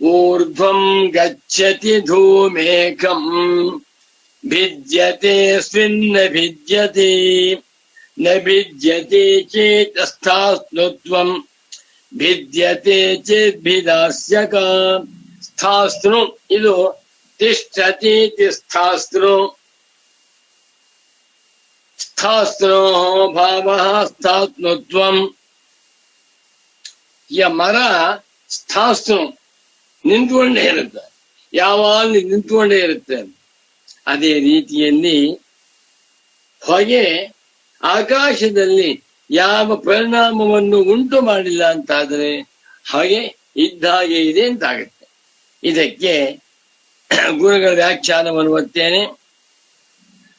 ಊರ್ಧ್ವಂ ಗಚ್ಚತಿ ಧೂಮೇಕಂ ಭಿದ್ಯತೆ ಸ್ವಿನ್ನ ಭಿದ್ಯತೆ ನ ಭಿದ್ಯತೆ ಚೇತಸ್ಥಾಸ್ನುತ್ವಂ ಭಿದ್ಯತೆ ಚೇದ್ಭಿದಾಸ್ಯಕ. ಸ್ಥಾಸ್ನು ಇದು ತಿಷ್ಠತಿ ಸ್ಥಾಸ್ನು, ಸ್ಥಾಸ್ನೋ ಭಾವ ಸ್ಥಾಸ್ನುತ್ವಂ. ಈ ಮರ ಸ್ಥಾಸ್ನು ನಿಂತ್ಕೊಂಡೇ ಇರುತ್ತೆ, ಯಾವಾಗಲೂ ನಿಂತ್ಕೊಂಡೇ ಇರುತ್ತೆ. ಅದೇ ರೀತಿಯಲ್ಲಿ ಹೊಗೆ ಆಕಾಶದಲ್ಲಿ ಯಾವ ಪರಿಣಾಮವನ್ನು ಉಂಟು ಮಾಡಿಲ್ಲ ಅಂತಾದರೆ ಹಾಗೆ ಇದ್ದ ಹಾಗೆ ಇದೆ ಅಂತಾಗುತ್ತೆ. ಇದಕ್ಕೆ ಗುರುಗಳ ವ್ಯಾಖ್ಯಾನವನ್ನು ಓದ್ತೇನೆ.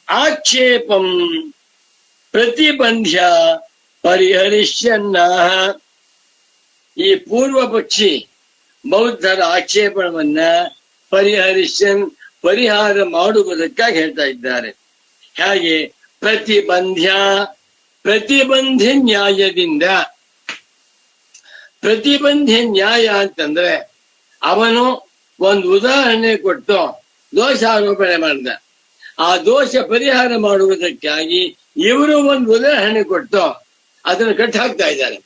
ಆಕ್ಷೇಪಂ ಪ್ರತಿಬಂಧ್ಯ ಪರಿಹರಿಷ್ಯನ್ನ. ಈ ಪೂರ್ವ ಪಕ್ಷಿ ಬೌದ್ಧರ ಆಕ್ಷೇಪಣವನ್ನ ಪರಿಹಾರ ಮಾಡುವುದಕ್ಕಾಗಿ ಹೇಳ್ತಾ ಇದ್ದಾರೆ. ಹಾಗೆ ಪ್ರತಿಬಂಧ್ಯ ನ್ಯಾಯದಿಂದ. ಪ್ರತಿಬಂಧ್ಯ ನ್ಯಾಯ ಅಂತಂದ್ರೆ ಅವನು ಒಂದು ಉದಾಹರಣೆ ಕೊಟ್ಟು ದೋಷಾರೋಪಣೆ ಮಾಡಿದ. ಆ ದೋಷ ಪರಿಹಾರ ಮಾಡುವುದಕ್ಕಾಗಿ ಇವರು ಒಂದು ಉದಾಹರಣೆ ಕೊಟ್ಟು ಅದನ್ನು ಕಟ್ಟಾಕ್ತಾ ಇದ್ದಾರೆ.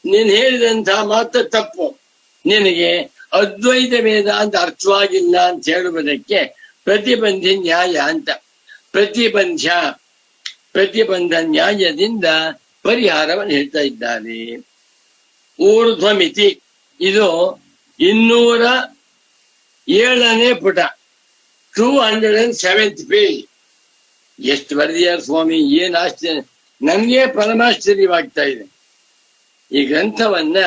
ನೀನು ಹೇಳಿದಂತಹ ಮಾತು ತಪ್ಪು, ನಿನಗೆ ಅದ್ವೈತ ವೇದಾಂತ ಅರ್ಥವಾಗಿಲ್ಲ ಅಂತ ಹೇಳುವುದಕ್ಕೆ ಪ್ರತಿಬಂಧ ನ್ಯಾಯ ಅಂತ. ಪ್ರತಿಬಂಧ ನ್ಯಾಯದಿಂದ ಪರಿಹಾರವನ್ನು ಹೇಳ್ತಾ ಇದ್ದಾರೆ. ಊರ್ಧ್ವಮಿತಿ ಇದು 207ನೇ ಪುಟ, 207th ಪೇಜ್. ಎಷ್ಟು ಬರೆದಿದ್ದಾರೆ ಸ್ವಾಮಿ, ಏನ್ ಆಶ್ಚರ್ಯ! ನನ್ಗೆ ಪರಮಾಶ್ಚರ್ಯವಾಗ್ತಾ ಇದೆ. ಈ ಗ್ರಂಥವನ್ನ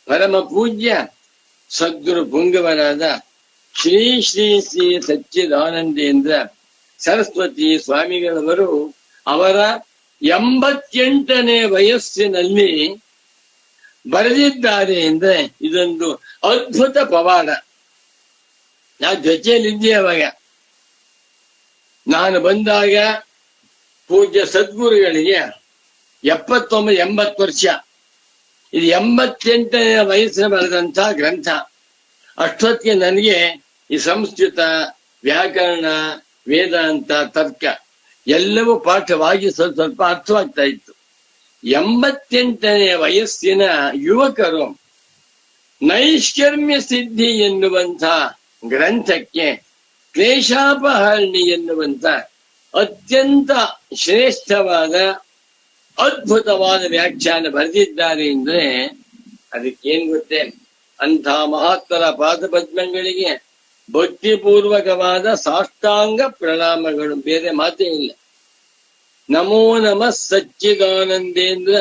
ಪರಮ ಪೂಜ್ಯ ಸದ್ಗುರು ಪುಂಗವರಾದ ಶ್ರೀ ಶ್ರೀ ಶ್ರೀ ಸಚ್ಚಿದಾನಂದೇಂದ್ರ ಸರಸ್ವತಿ ಸ್ವಾಮಿಗಳವರು ಅವರ 88ನೇ ವಯಸ್ಸಿನಲ್ಲಿ ಬರೆದಿದ್ದಾರೆ ಅಂದ್ರೆ ಇದೊಂದು ಅದ್ಭುತ ಪವಾಡ. ನಾನು ಜೊತೆಯಲ್ಲಿದ್ದೆ ಅವಾಗ. ನಾನು ಬಂದಾಗ ಪೂಜ್ಯ ಸದ್ಗುರುಗಳಿಗೆ 80 ವರ್ಷ. ಇದು 88ನೇ ವಯಸ್ಸಿನ ಬರೆದಂತ ಗ್ರಂಥ. ಅಷ್ಟೊತ್ತಿಗೆ ನನಗೆ ಈ ಸಂಸ್ಕೃತ, ವ್ಯಾಕರಣ, ವೇದಾಂತ, ತರ್ಕ ಎಲ್ಲವೂ ಪಾಠವಾಗಿ ಸ್ವಲ್ಪ ಅರ್ಥವಾಗ್ತಾ ಇತ್ತು. 88ನೇ ವಯಸ್ಸಿನ ಯುವಕರು ನೈಷ್ಕರ್ಮ್ಯ ಸಿದ್ಧಿ ಎನ್ನುವಂಥ ಗ್ರಂಥಕ್ಕೆ ಕ್ಲೇಶಾಪಹರಣಿ ಎನ್ನುವಂಥ ಅತ್ಯಂತ ಶ್ರೇಷ್ಠವಾದ ಅದ್ಭುತವಾದ ವ್ಯಾಖ್ಯಾನ ಬರೆದಿದ್ದಾರೆ ಅಂದ್ರೆ ಅದಕ್ಕೇನ್ ಗೊತ್ತೇ, ಅಂಥ ಮಹಾತ್ಮರ ಪಾದಪದ್ಮಗಳಿಗೆ ಭಕ್ತಿಪೂರ್ವಕವಾದ ಸಾಷ್ಟಾಂಗ ಪ್ರಣಾಮಗಳು, ಬೇರೆ ಮಾತೇ ಇಲ್ಲ. ನಮೋ ನಮಃ ಸಚ್ಚಿದಾನಂದೇಂದ್ರ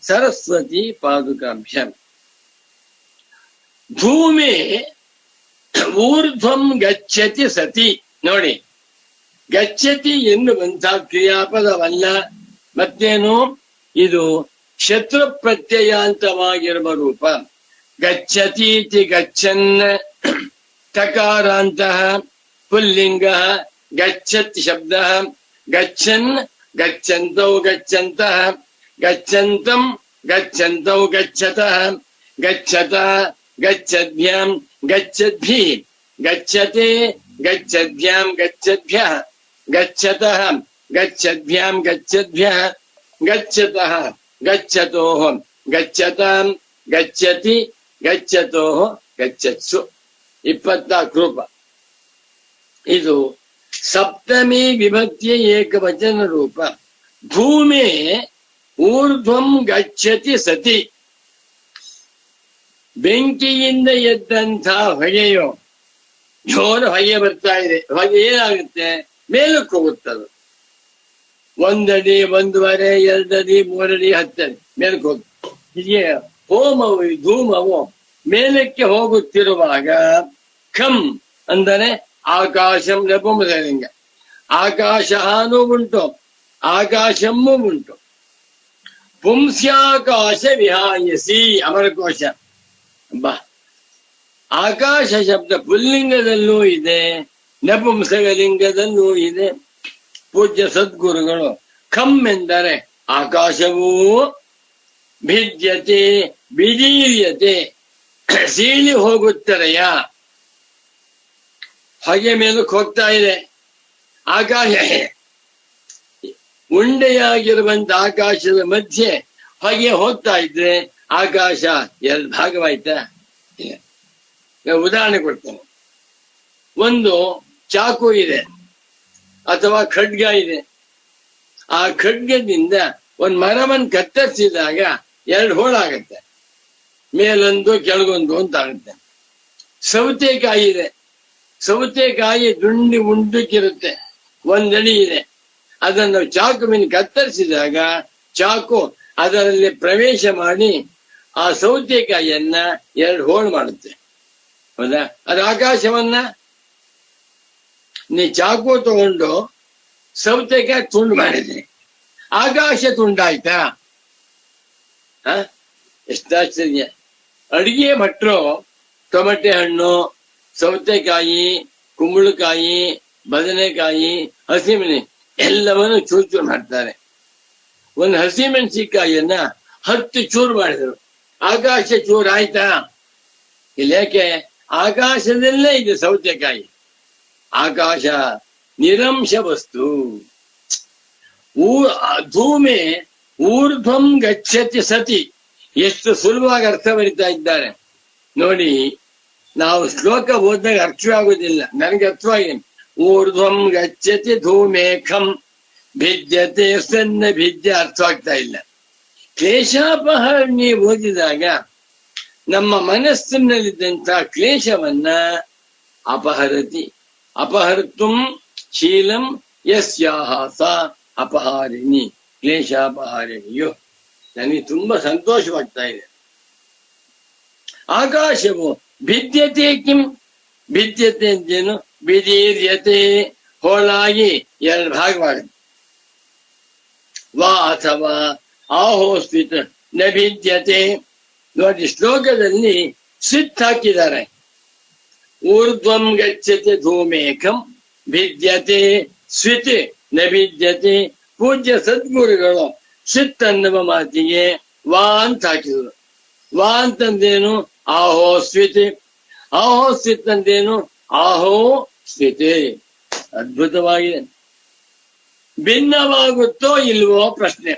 ಸರಸ್ವತಿ ಪಾದುಕಾಭ್ಯಾಂ. ಭೂಮಿ ಊರ್ಧ್ವಂ ಗಚ್ಚತಿ ಸತಿ. ನೋಡಿ, ಗಚ್ಚತಿ ಎನ್ನುವಂಥ ಕ್ರಿಯಾಪದವಲ್ಲ, ಮತ್ತೇನು, ಇದು ಶತ್ರು ಪ್ರತ್ಯಯಾಂತವಾಗಿರುವ ರೂಪ. ಗಚ್ಚತೀತಿ ಗಚ್ಚನ್ ತಕಾರಾಂತಹ ಪುಲ್ಲಿಂಗ, ಗಚ್ಚತ್ ಶಬ್ದ, ಗಚ್ಚನ್ ಗಚ್ಚಂತೌ ಗಚ್ಚಂತಃ, ಗಚ್ಚಂತಂ ಗಚ್ಚಂತೌ ಗಚ್ಚತಃ, ಗಚ್ಚತ ಗಚ್ಚದ್ಭ್ಯಾಂ ಗಚ್ಚದ್ಭಿಃ, ಗಚ್ಚತೆ ಗಚ್ಚದ್ಭ್ಯಾಂ ಗಚ್ಚದ್ಭ್ಯಃ, ಗಚ್ಚತಃ ಗಚ್ಚದ್ಭ್ಯಾಂ ಗಚ್ಚದ್ಭ್ಯಃ, ಗಚ್ಚತಃ ಗಚ್ಚತೋಃ ಗಚ್ಚತಾಂ ಗಚ್ಚತಿ ಗಚ್ಚತೋಃ ಗಚ್ಚತ್ಸು. 24 ರೂಪ. ಇದು ಸಪ್ತಮಿ ವಿಭಕ್ತಿಯ ಏಕವಚನ ರೂಪ. ಭೂಮಿ ಊರ್ಧ್ವಂ ಗಚ್ಚತಿ ಸತಿ. ಬೆಂಕಿಯಿಂದ ಎದ್ದಂಥ ಹೊಗೆಯೋ, ಜೋರ ಹೊಗೆ ಬರ್ತಾ ಇದೆ, ಹೊಗೆ ಏನಾಗುತ್ತೆ, ಮೇಲಕ್ಕೆ ಹೋಗುತ್ತದೆ. 1 ಅಡಿ, 1.5, 2 ಅಡಿ, 3 ಅಡಿ, 10 ಅಡಿ ಮೇಲಕ್ಕೆ ಹೋಗುತ್ತೆ. ಹೀಗೆ ಹೋಮವು, ಧೂಮವು ಮೇಲಕ್ಕೆ ಹೋಗುತ್ತಿರುವಾಗ ಖಂ ಅಂದರೆ ಆಕಾಶಂ ನಪುಂಸಕಲಿಂಗ. ಆಕಾಶನೂ ಉಂಟು, ಆಕಾಶಮ್ಮೂ ಉಂಟು. ಪುಂಸ್ಯಾಕಾಶ ವಿಹಾಯಸಿ ಅಮರಕೋಶ. ಬಾ, ಆಕಾಶ ಶಬ್ದ ಪುಲ್ಲಿಂಗದಲ್ಲೂ ಇದೆ, ನಪುಂಸಕಲಿಂಗದಲ್ಲೂ ಇದೆ. ಪೂಜ್ಯ ಸದ್ಗುರುಗಳು ಖಂ ಎಂದರೆ ಆಕಾಶವೂ, ಭಿದ್ಯತೆ ಬಿದೀರ್ಯತೆ ಸೀಳಿ ಹೋಗುತ್ತದೆಯ, ಹೊಗೆ ಮೇಲಕ್ಕೆ ಹೋಗ್ತಾ ಇದೆ. ಆಕಾಶ ಉಂಡೆಯಾಗಿರುವಂತ ಆಕಾಶದ ಮಧ್ಯೆ ಹೊಗೆ ಹೋಗ್ತಾ ಇದ್ರೆ ಆಕಾಶ 2 ಭಾಗವಾಯ್ತಾ? ಉದಾಹರಣೆ ಕೊಡ್ತೇನೆ. ಒಂದು ಚಾಕು ಇದೆ ಅಥವಾ ಖಡ್ಗ ಇದೆ. ಆ ಖಡ್ಗದಿಂದ ಒಂದು ಮರವನ್ನು ಕತ್ತರಿಸಿದಾಗ 2 ಹೋಳಾಗತ್ತೆ, ಮೇಲೊಂದು ಕೆಳಗೊಂದು ಅಂತ ಆಗುತ್ತೆ. ಸೌತೆಕಾಯಿ ಇದೆ, ಸೌತೆಕಾಯಿ ಉಂಡಕ್ಕಿರುತ್ತೆ, 1 ಅಡಿ ಇದೆ. ಅದನ್ನು ಚಾಕುವಿನ ಕತ್ತರಿಸಿದಾಗ ಚಾಕು ಅದರಲ್ಲಿ ಪ್ರವೇಶ ಮಾಡಿ ಆ ಸೌತೆಕಾಯಿಯನ್ನ 2 ಹೋಳು ಮಾಡುತ್ತೆ. ಹೌದಾ? ಅದು ಆಕಾಶವನ್ನ ನೀ ಚಾಕು ತಗೊಂಡು ಸೌತೆಕಾಯಿ ತುಂಡು ಮಾಡಿದೆ, ಆಕಾಶ ತುಂಡಾಯ್ತಾ? ಎಷ್ಟಾಶ್ಚರ್ಯ. ಅಡಿಗೆ ಭಟ್ರು ಟೊಮೆಟೆ ಹಣ್ಣು, ಸೌತೆಕಾಯಿ, ಕುಂಬಳಕಾಯಿ, ಬದನೆಕಾಯಿ, ಹಸಿಮೆಣೆ ಎಲ್ಲವನ್ನು ಚೂರು ಮಾಡ್ತಾರೆ. ಒಂದು ಹಸಿಮೆಣಸಿಕಾಯಿಯನ್ನ 10 ಚೂರು ಮಾಡಿದ್ರು, ಆಕಾಶ ಚೂರು ಆಯ್ತಾ? ಇಲ್ಲ. ಯಾಕೆ? ಆಕಾಶದಲ್ಲೇ ಇದೆ ಸೌತೆಕಾಯಿ. ಆಕಾಶ ನಿರಂಶ ವಸ್ತು. ಧೂಮೆ ಊರ್ಧ್ವಂ ಗಚ್ಚತಿ ಸತಿ. ಎಷ್ಟು ಸುಲಭವಾಗಿ ಅರ್ಥ ಬರಿತಾ ಇದ್ದಾರೆ ನೋಡಿ. ನಾವು ಶ್ಲೋಕ ಓದಿದಾಗ ಅರ್ಥವಾಗುವುದಿಲ್ಲ, ನನಗೆ ಅರ್ಥವಾಗಿದೆ. ಊರ್ಧ್ವಂ ಗಚ್ಚತಿ ಧೂಮೇಖಂ ಭಿದ್ಯತೆ ಸನ್ನ ಭಿದ್ಯ ಅರ್ಥವಾಗ್ತಾ ಇಲ್ಲ. ಕ್ಲೇಶಾಪಹರಣಿ ಓದಿದಾಗ ನಮ್ಮ ಮನಸ್ಸಿನಲ್ಲಿದ್ದಂಥ ಕ್ಲೇಶವನ್ನ ಅಪಹರತಿ. ಅಪಹರ್ತುಂ ಶೀಲಂ ಯಸ್ಯಾಹ ಸಾ ಅಪಹಾರಿಣಿ ಕ್ಲೇಶಾಪಹಾರಿಣಿಯು. ನನಗೆ ತುಂಬಾ ಸಂತೋಷವಾಗ್ತಾ ಇದೆ. ಆಕಾಶವು ಭಿದ್ಯತೆ ಕಿಂ, ಭಿದ್ಯತೆ ಅಂತೇನು? ಬಿದೀರ್ಯತೆ ಹೋಳಾಗಿ 2 ಭಾಗವಾಗುತ್ತೆ. ವಾ ಅಥವಾ ಆಹೋಸ್ತಿತ ನ ಭಿದ್ಯತೆ. ನೋಡಿ, ಶ್ಲೋಕದಲ್ಲಿ ಸ್ವಿತ್ ಹಾಕಿದ್ದಾರೆ. ಊರ್ಧ್ವಂ ಗಚ್ಚತೆ ಧೂಮೇಕಂ ಭಿದ್ಯತೆ ಸ್ವಿತ್ ನ ಭಿದ್ಯತೆ. ಪೂಜ್ಯ ಸದ್ಗುರುಗಳು ಸಿತ್ ಅನ್ನುವ ಮಾತಿಗೆ ವಾ ಅಂತ ಹಾಕಿದ್ರು. ವಾ ಅಂತಂದೇನು? ಆಹೋ ಸ್ವಿತಿ. ಆಹೋ ಸ್ವಿತ್ ಅಂತೇನು? ಆಹೋ ಸ್ವಿತಿ. ಅದ್ಭುತವಾಗಿದೆ. ಭಿನ್ನವಾಗುತ್ತೋ ಇಲ್ವೋ ಪ್ರಶ್ನೆ.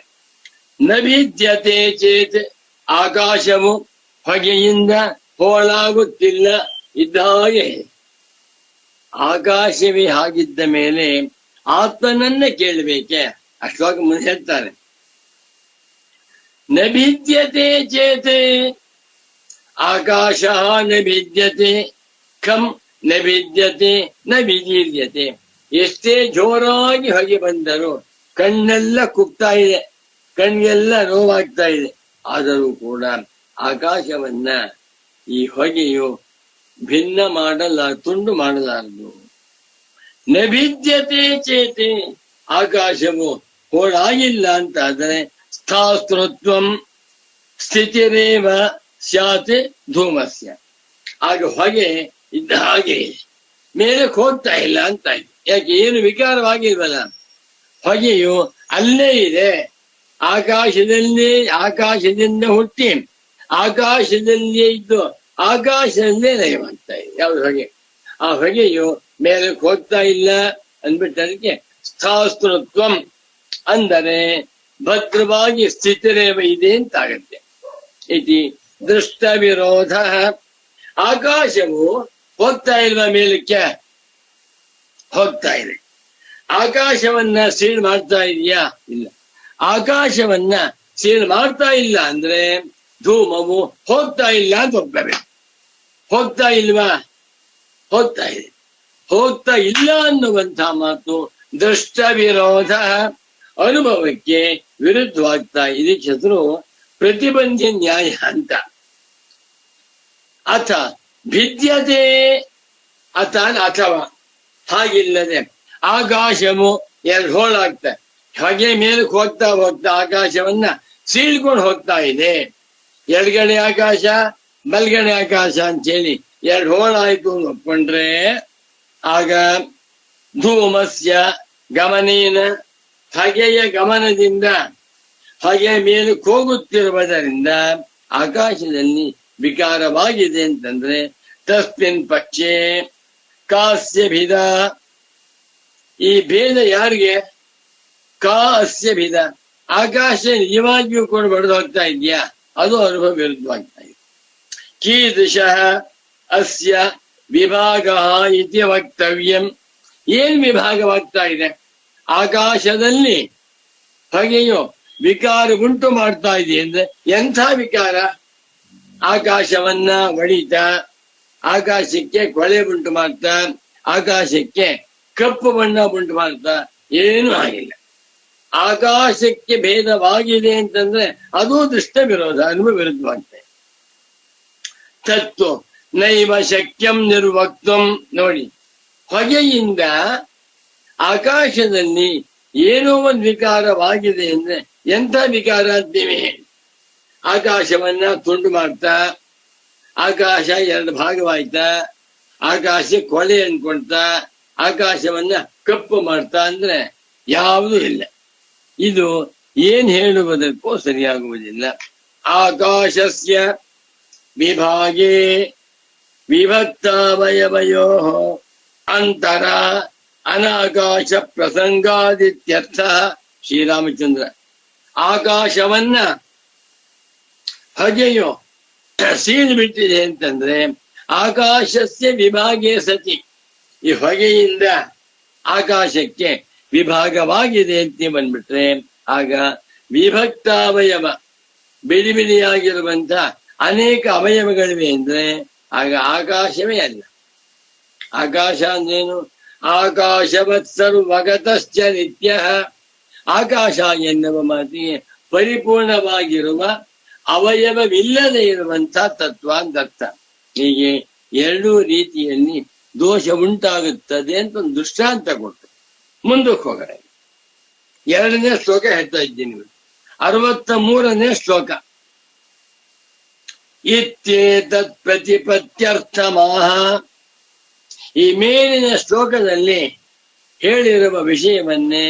ನಭಿದ್ಯತೆ ಚೇತ್, ಆಕಾಶವು ಹೊಗೆಯಿಂದ ಹೋಳಾಗುತ್ತಿಲ್ಲ ಇದ್ದ ಹಾಗೆ. ಆಕಾಶವೇ ಹಾಗಿದ್ದ ಮೇಲೆ ಆತ್ಮನನ್ನ ಕೇಳಬೇಕೆ? ಅಷ್ಟವಾಗಿ ಮುಂದೆ ಹೇಳ್ತಾರೆ, ನ ಭಿದ್ಯತೆ ಚೇತೆ ಆಕಾಶ ನ ಭಿದ್ಯತೆ ಖಂ ನ ಭಿದ್ಯತೆ ನ ವಿದೀರ್ಯತೆ. ಎಷ್ಟೇ ಜೋರಾಗಿ ಹೊಗೆ ಬಂದರೂ ಕಣ್ಣೆಲ್ಲ ಕುಗ್ತಾ ಇದೆ, ಕಣ್ಗೆಲ್ಲ ನೋವಾಗ್ತಾ ಇದೆ. ಆದರೂ ಕೂಡ ಆಕಾಶವನ್ನ ಈ ಹೊಗೆಯು ಭಿನ್ನ ತುಂಡು ಮಾಡಲಾರದು. ನ ಭಿದ್ಯತೆ ಚೇತೆ, ಆಕಾಶವು ಹೋಳಾಗಿಲ್ಲ ಅಂತಾದರೆ ಸ್ಥಾಸ್ತೃತ್ವಂ ಸ್ಥಿತಿರೇವ ಸ್ಯಾತ್ ಧೂಮಸ್ಯ. ಆಗ ಹೊಗೆ ಇದ್ದ ಹಾಗೆ ಮೇಲಕ್ಕೆ ಹೋಗ್ತಾ ಇಲ್ಲ ಅಂತ ಆಯ್ತು. ಯಾಕೆ? ಏನು ವಿಕಾರವಾಗಿಲ್ವಲ್ಲ, ಹೊಗೆಯು ಅಲ್ಲೇ ಇದೆ. ಆಕಾಶದಿಂದ ಹುಟ್ಟಿ ಆಕಾಶದಲ್ಲಿಯೇ ಇದ್ದು ಆಕಾಶದಲ್ಲೇ ಲಯವಾಗ್ತಾ ಇದೆ. ಯಾವ್ದು? ಹೊಗೆ. ಆ ಹೊಗೆಯು ಮೇಲಕ್ಕೆ ಹೋಗ್ತಾ ಇಲ್ಲ ಅಂದ್ಬಿಟ್ಟು ಅದಕ್ಕೆ ಸ್ಥಾಸ್ತೃತ್ವಂ ಅಂದರೆ ಭದ್ರವಾಗಿ ಸ್ಥಿತಿರೇವ ಇದೆ ಅಂತಾಗತ್ತೆ. ಇತಿ ದೃಷ್ಟ ವಿರೋಧ. ಆಕಾಶವು ಹೋಗ್ತಾ ಇಲ್ವಾ ಮೇಲಕ್ಕೆ? ಹೋಗ್ತಾ ಇದೆ. ಆಕಾಶವನ್ನ ಸೀಳ್ ಮಾಡ್ತಾ ಇದೆಯಾ? ಇಲ್ಲ. ಆಕಾಶವನ್ನ ಸೀಳ್ ಮಾಡ್ತಾ ಇಲ್ಲ ಅಂದ್ರೆ ಧೂಮವು ಹೋಗ್ತಾ ಇಲ್ಲ ಅಂತ ಒಪ್ಪಬೇಕು. ಹೋಗ್ತಾ ಇಲ್ವಾ? ಹೋಗ್ತಾ ಇದೆ. ಹೋಗ್ತಾ ಇಲ್ಲ ಅನ್ನುವಂಥ ಮಾತು ದೃಷ್ಟ ವಿರೋಧ, ಅನುಭವಕ್ಕೆ ವಿರುದ್ಧವಾಗ್ತಾ. ಇದಕ್ಕೆ ಹೆಸರು ಪ್ರತಿಬಂಧ ನ್ಯಾಯ ಅಂತ. ಅಥ ಭಿದ್ಯತೆ ಅಥವಾ ಹಾಗಿಲ್ಲದೆ ಆಕಾಶವು ಎರಡು ಹೋಳಾಗ್ತಾ, ಹಾಗೆ ಮೇಲಕ್ಕೆ ಹೋಗ್ತಾ ಆಕಾಶವನ್ನ ಸೀಳ್ಕೊಂಡು ಹೋಗ್ತಾ ಇದೆ. ಎಡಗಡೆ ಆಕಾಶ ಬಲ್ಗಡೆ ಆಕಾಶ ಅಂತೇಳಿ ಎರಡು ಹೋಳಾಯ್ತು ಅಂತ ಒಪ್ಕೊಂಡ್ರೆ ಆಗ ಧೂಮಸ್ಯ ಗಮನೇನ, ಹೊಗೆಯ ಗಮನದಿಂದ ಹೊಗೆ ಮೇಲಕ್ಕೆ ಹೋಗುತ್ತಿರುವುದರಿಂದ ಆಕಾಶದಲ್ಲಿ ವಿಕಾರವಾಗಿದೆ ಅಂತಂದ್ರೆ ತಸ್ಮಿನ್ ಪಕ್ಷೆ ಕಾಸ್ಯ ಭೇದ. ಈ ಭೇದ ಯಾರಿಗೆ? ಕಾ ಅಸ್ಯ ಭೇದ. ಆಕಾಶ ನಿಜವಾಗಿಯೂ ಕೂಡ ಬಡಿದು ಹೋಗ್ತಾ ಇದೆಯಾ? ಅದು ಅನುಭವ ವಿರುದ್ಧವಾಗ್ತಾ ಇದೆ. ಕೀದೃಶ ಅಸ್ಯ ವಿಭಾಗ ಇತಿ ವಕ್ತವ್ಯಂ. ಏನ್ ವಿಭಾಗವಾಗ್ತಾ ಇದೆ? ಆಕಾಶದಲ್ಲಿ ಹೊಗೆಯು ವಿಕಾರ ಉಂಟು ಮಾಡ್ತಾ ಇದೆ ಅಂದ್ರೆ ಎಂಥ ವಿಕಾರ? ಆಕಾಶವನ್ನ ಹೊಡಿತಾ, ಆಕಾಶಕ್ಕೆ ಕೊಳೆ ಉಂಟು ಮಾಡ್ತಾ, ಆಕಾಶಕ್ಕೆ ಕಪ್ಪು ಬಣ್ಣ ಉಂಟು ಮಾಡ್ತಾ ಏನೂ ಆಗಿಲ್ಲ. ಆಕಾಶಕ್ಕೆ ಭೇದವಾಗಿದೆ ಅಂತಂದ್ರೆ ಅದು ದೃಷ್ಟ ವಿರೋಧ, ಅನುಭವ ವಿರುದ್ಧವಾಗ್ತದೆ. ತತ್ವ ನೈವ ಶಕ್ಯಂ ನಿರ್ವಕ್ತಂ. ನೋಡಿ, ಹೊಗೆಯಿಂದ ಆಕಾಶದಲ್ಲಿ ಏನೋ ಒಂದು ವಿಕಾರವಾಗಿದೆ ಅಂದ್ರೆ ಎಂಥ ವಿಕಾರ ಅಂತೀವಿ? ಆಕಾಶವನ್ನ ತುಂಡು ಮಾಡ್ತಾ, ಆಕಾಶ ಎರಡು ಭಾಗವಾಯ್ತಾ, ಆಕಾಶ ಕೊಳೆ ಅನ್ಕೊಳ್ತಾ, ಆಕಾಶವನ್ನ ಕಪ್ಪು ಮಾಡ್ತಾ ಅಂದ್ರೆ ಯಾವುದೂ ಇಲ್ಲ. ಇದು ಏನ್ ಹೇಳುವುದಕ್ಕೂ ಸರಿಯಾಗುವುದಿಲ್ಲ. ಆಕಾಶಸ್ಯ ವಿಭಾಗೇ ವಿಭಕ್ತಾವಯವಯೋ ಅಂತರ ಅನಾಕಾಶ ಪ್ರಸಂಗಾದಿತ್ಯರ್ಥ. ಶ್ರೀರಾಮಚಂದ್ರ ಆಕಾಶವನ್ನ ಹೊಗೆಯು ಸೀಳು ಬಿಟ್ಟಿದೆ ಅಂತಂದ್ರೆ ಆಕಾಶಸ್ಯ ವಿಭಾಗೇ ಸತಿ, ಈ ಹೊಗೆಯಿಂದ ಆಕಾಶಕ್ಕೆ ವಿಭಾಗವಾಗಿದೆ ಅಂತ ಬಂದ್ಬಿಟ್ರೆ ಆಗ ವಿಭಕ್ತಾವಯವ, ಬಿಡಿ ಬಿಡಿಯಾಗಿರುವಂತ ಅನೇಕ ಅವಯವಗಳಿವೆ ಅಂದ್ರೆ ಆಗ ಆಕಾಶವೇ ಅಲ್ಲ. ಆಕಾಶ ಅಂದ್ರೇನು? ಆಕಾಶವತ್ ಸರ್ವಗತಶ್ಚ ನಿತ್ಯ. ಆಕಾಶ ಎನ್ನುವ ಮಾತಿಗೆ ಪರಿಪೂರ್ಣವಾಗಿರುವ ಅವಯವವಿಲ್ಲದೆ ಇರುವಂತ ತತ್ವ ಅಂತರ್ಥ. ಹೀಗೆ ಎರಡೂ ರೀತಿಯಲ್ಲಿ ದೋಷ ಉಂಟಾಗುತ್ತದೆ ಅಂತ ಒಂದು ದೃಷ್ಟಾಂತ ಕೊಟ್ಟು ಮುಂದಕ್ಕೆ ಹೋಗರೆ. 2ನೇ ಶ್ಲೋಕ ಹೇಳ್ತಾ ಇದ್ದೀನಿ. 63ನೇ ಶ್ಲೋಕ. ಇತ್ಯೇತತ್ ಪ್ರತಿಪತ್ಯರ್ಥಮಾಹ. ಈ ಮೇಲಿನ ಶ್ಲೋಕದಲ್ಲಿ ಹೇಳಿರುವ ವಿಷಯವನ್ನೇ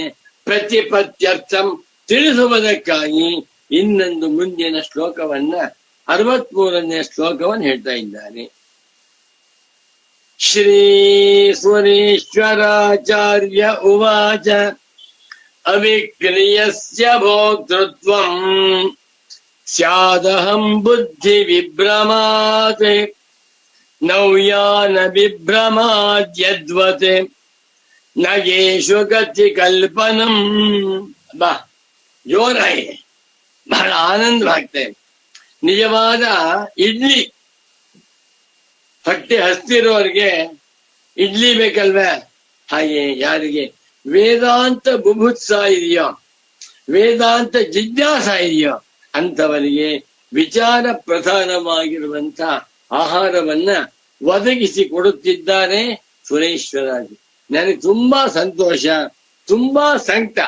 ಪ್ರತಿಪತ್ಯರ್ಥಂ ತಿಳಿಸುವುದಕ್ಕಾಗಿ ಇನ್ನೊಂದು ಮುಂದಿನ ಶ್ಲೋಕವನ್ನ 63ನೇ ಶ್ಲೋಕವನ್ನು ಹೇಳ್ತಾ ಇದ್ದಾನೆ. ಶ್ರೀ ಸುರೇಶ್ವರಾಚಾರ್ಯ ಉವಾಚ ಅವಿಕ್ರಿಯಸ್ಯ ಭೋಕ್ತೃತ್ವಂ ಸ್ಯಾದಹಂ ಬುದ್ಧಿ ವಿಭ್ರಮಾತ್ ನವ್ಯಾನ ವಿಭ್ರಮಾದ್ಯದ್ವತ್ ನಗೇಶು ಗತಿ ಕಲ್ಪನಂ. ಬಾ ಜೋರಾಗಿ ಬಹಳ ಆನಂದವಾಗ್ತದೆ. ನಿಜವಾದ ಇಡ್ಲಿ ಹೊಟ್ಟೆ ಹಸ್ತಿರೋರಿಗೆ ಇಡ್ಲಿ ಬೇಕಲ್ವೇ? ಹಾಗೆ ಯಾರಿಗೆ ವೇದಾಂತ ಬುಭುತ್ಸ ಇದೆಯೋ, ವೇದಾಂತ ಜಿಜ್ಞಾಸ ಇದೆಯೋ ಅಂತವರಿಗೆ ವಿಚಾರ ಪ್ರಧಾನವಾಗಿರುವಂತ ಆಹಾರವನ್ನ ಒದಗಿಸಿ ಕೊಡುತ್ತಿದ್ದಾರೆ ಸುರೇಶ್ವರಾಜು. ನನಗೆ ತುಂಬಾ ಸಂತೋಷ, ತುಂಬಾ ಸಂಕಟ,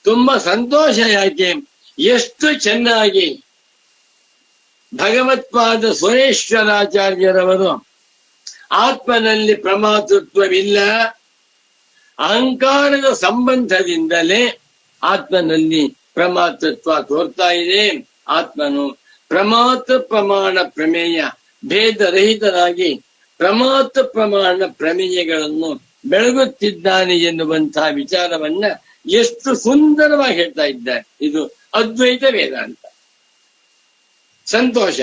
ತುಂಬಾ ಸಂತೋಷ. ಯಾಕೆ? ಎಷ್ಟು ಚೆನ್ನಾಗಿ ಭಗವತ್ಪಾದ ಸುರೇಶ್ವರಾಚಾರ್ಯರವರು ಆತ್ಮನಲ್ಲಿ ಪ್ರಮಾತೃತ್ವವಿಲ್ಲ, ಅಹಂಕಾರದ ಸಂಬಂಧದಿಂದಲೇ ಆತ್ಮನಲ್ಲಿ ಪ್ರಮಾತೃತ್ವ ತೋರ್ತಾ ಇದೆ. ಆತ್ಮನು ಪ್ರಮಾತ ಪ್ರಮಾಣ ಪ್ರಮೇಯ ಭೇದರಹಿತನಾಗಿ ಪ್ರಮಾತ ಪ್ರಮಾಣ ಪ್ರಮೇಯಗಳನ್ನು ಬೆಳಗುತ್ತಿದ್ದಾನೆ ಎನ್ನುವಂತಹ ವಿಚಾರವನ್ನ ಎಷ್ಟು ಸುಂದರವಾಗಿ ಹೇಳ್ತಾ ಇದ್ದಾರೆ. ಇದು ಅದ್ವೈತ ವೇದಾಂತ. ಸಂತೋಷ,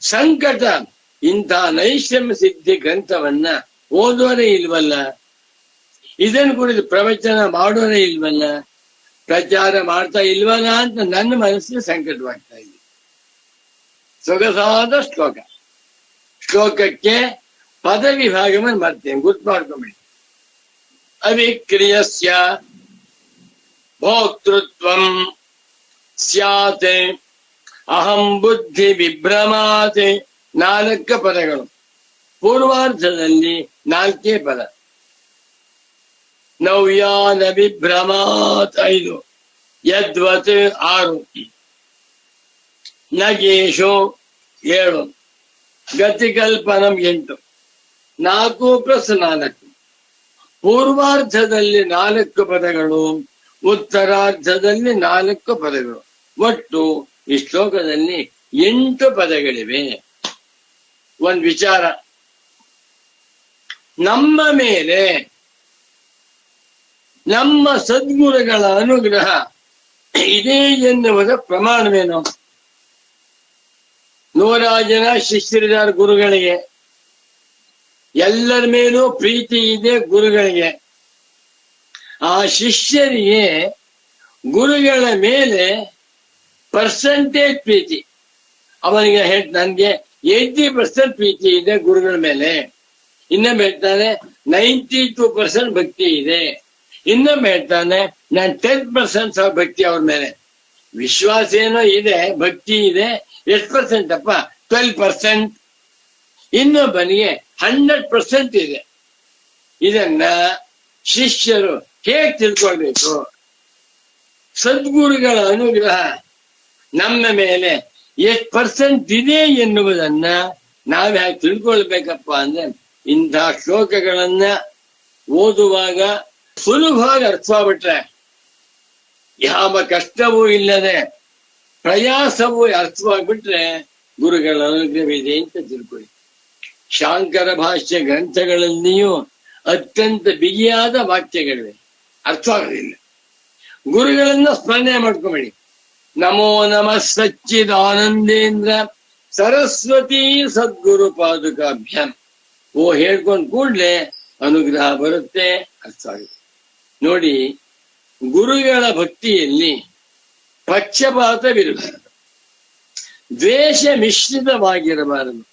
ಸಂಕಟ, ಇಂಥ ನೈಷಮ್ಯ ಸಿದ್ಧಿ ಗ್ರಂಥವನ್ನ ಓದೋರೇ ಇಲ್ವಲ್ಲ, ಇದನ್ನು ಕುರಿತು ಪ್ರವಚನ ಮಾಡೋರೇ ಇಲ್ವಲ್ಲ, ಪ್ರಚಾರ ಮಾಡ್ತಾ ಇಲ್ವಲ್ಲ ಅಂತ ನನ್ನ ಮನಸ್ಸಿಗೆ ಸಂಕಟವಾಗ್ತಾ ಇದೆ. ಸೊಗಸಾದ ಶ್ಲೋಕ. ಶ್ಲೋಕಕ್ಕೆ ಪದ ವಿಭಾಗವನ್ನು ಮಾಡ್ತೇನೆ, ಗುರ್ತು ಮಾಡ್ಕೊಂಬಿಡಿ. ಅವಿಕ್ರಿಯಸ್ಯ ಭೋಕ್ತೃತ್ವಂ ಸ್ಯಾತ್ ಅಹಂ ಬುದ್ಧಿ ವಿಭ್ರಮಾತ್. 4 ಪದಗಳು. ಪೂರ್ವಾರ್ಧದಲ್ಲಿ 4 ಪದ. ನವ್ಯಾನ ವಿಭ್ರಮಾತ್ 5, ಯದ್ವತ್ 6, ನಗೇಶು 7, ಗತಿಕಲ್ಪನಂ 8. 4 + 4. ಪೂರ್ವಾರ್ಧದಲ್ಲಿ 4 ಪದಗಳು, ಉತ್ತರಾರ್ಧದಲ್ಲಿ 4 ಪದಗಳು. ಒಟ್ಟು ಈ ಶ್ಲೋಕದಲ್ಲಿ 8 ಪದಗಳಿವೆ. ಒಂದು ವಿಚಾರ, ನಮ್ಮ ಮೇಲೆ ನಮ್ಮ ಸದ್ಗುರುಗಳ ಅನುಗ್ರಹ ಇದೆ ಎನ್ನುವುದ ಪ್ರಮಾಣವೇನು? 100 ಜನ ಶಿಷ್ಯರಿದ್ದಾರೆ ಗುರುಗಳಿಗೆ, ಎಲ್ಲರ ಮೇಲೂ ಪ್ರೀತಿ ಇದೆ ಗುರುಗಳಿಗೆ. ಆ ಶಿಷ್ಯರಿಗೆ ಗುರುಗಳ ಮೇಲೆ ಪರ್ಸೆಂಟೇಜ್ ಪ್ರೀತಿ. ಅವನಿಗೆ ನನ್ಗೆ 80% ಪ್ರೀತಿ ಇದೆ ಗುರುಗಳ ಮೇಲೆ. ಇನ್ನೊಮ್ಮೆ ಹೇಳ್ತಾನೆ 92% ಭಕ್ತಿ ಇದೆ. ಇನ್ನೊಮ್ಮೆ ಹೇಳ್ತಾನೆ ನಾನು 10% ಭಕ್ತಿ ಅವ್ರ ಮೇಲೆ. ವಿಶ್ವಾಸ ಏನೋ ಇದೆ, ಭಕ್ತಿ ಇದೆ. ಎಷ್ಟು % ಅಪ್ಪ? 12%. ಇನ್ನೊಬ್ಬನಿಗೆ 100% ಇದೆ. ಇದನ್ನ ಶಿಷ್ಯರು ಹೇಗೆ ತಿಳ್ಕೊಳ್ಬೇಕು? ಸದ್ಗುರುಗಳ ಅನುಗ್ರಹ ನಮ್ಮ ಮೇಲೆ ಎಷ್ಟು % ಇದೆ ಎನ್ನುವುದನ್ನ ನಾವ್ ಹೇಗೆ ತಿಳ್ಕೊಳ್ಬೇಕಪ್ಪ ಅಂದ್ರೆ, ಇಂಥ ಶ್ಲೋಕಗಳನ್ನ ಓದುವಾಗ ಸುಲಭವಾಗಿ ಅರ್ಥವಾಗ್ಬಿಟ್ರೆ, ಯಾವ ಕಷ್ಟವೂ ಇಲ್ಲದೆ ಪ್ರಯಾಸವೂ ಅರ್ಥವಾಗ್ಬಿಟ್ರೆ ಗುರುಗಳ ಅನುಗ್ರಹವಿದೆ ಅಂತ ತಿಳ್ಕೊಳ್ಳಿ. ಶಾಂಕರ ಭಾಷ್ಯ ಗ್ರಂಥಗಳಲ್ಲಿಯೂ ಅತ್ಯಂತ ಬಿಗಿಯಾದ ವಾಕ್ಯಗಳಿವೆ, ಅರ್ಥವಾಗೋದಿಲ್ಲ. ಗುರುಗಳನ್ನ ಸ್ಮರಣೆ ಮಾಡ್ಕೊಂಬೇಡಿ. ನಮೋ ನಮಃ ಸಚ್ಚಿದಾನಂದೇಂದ್ರ ಸರಸ್ವತಿ ಸದ್ಗುರು ಪಾದುಕಾಭ್ಯಾಂ. ಓ ಹೇಳ್ಕೊಂಡ್ ಕೂಡ್ಲೆ ಅನುಗ್ರಹ ಬರುತ್ತೆ, ಅರ್ಥ ಆಗುತ್ತೆ. ನೋಡಿ, ಗುರುಗಳ ಭಕ್ತಿಯಲ್ಲಿ ಪಕ್ಷಪಾತವಿರಬಾರದು, ದ್ವೇಷ ಮಿಶ್ರಿತವಾಗಿರಬಾರದು.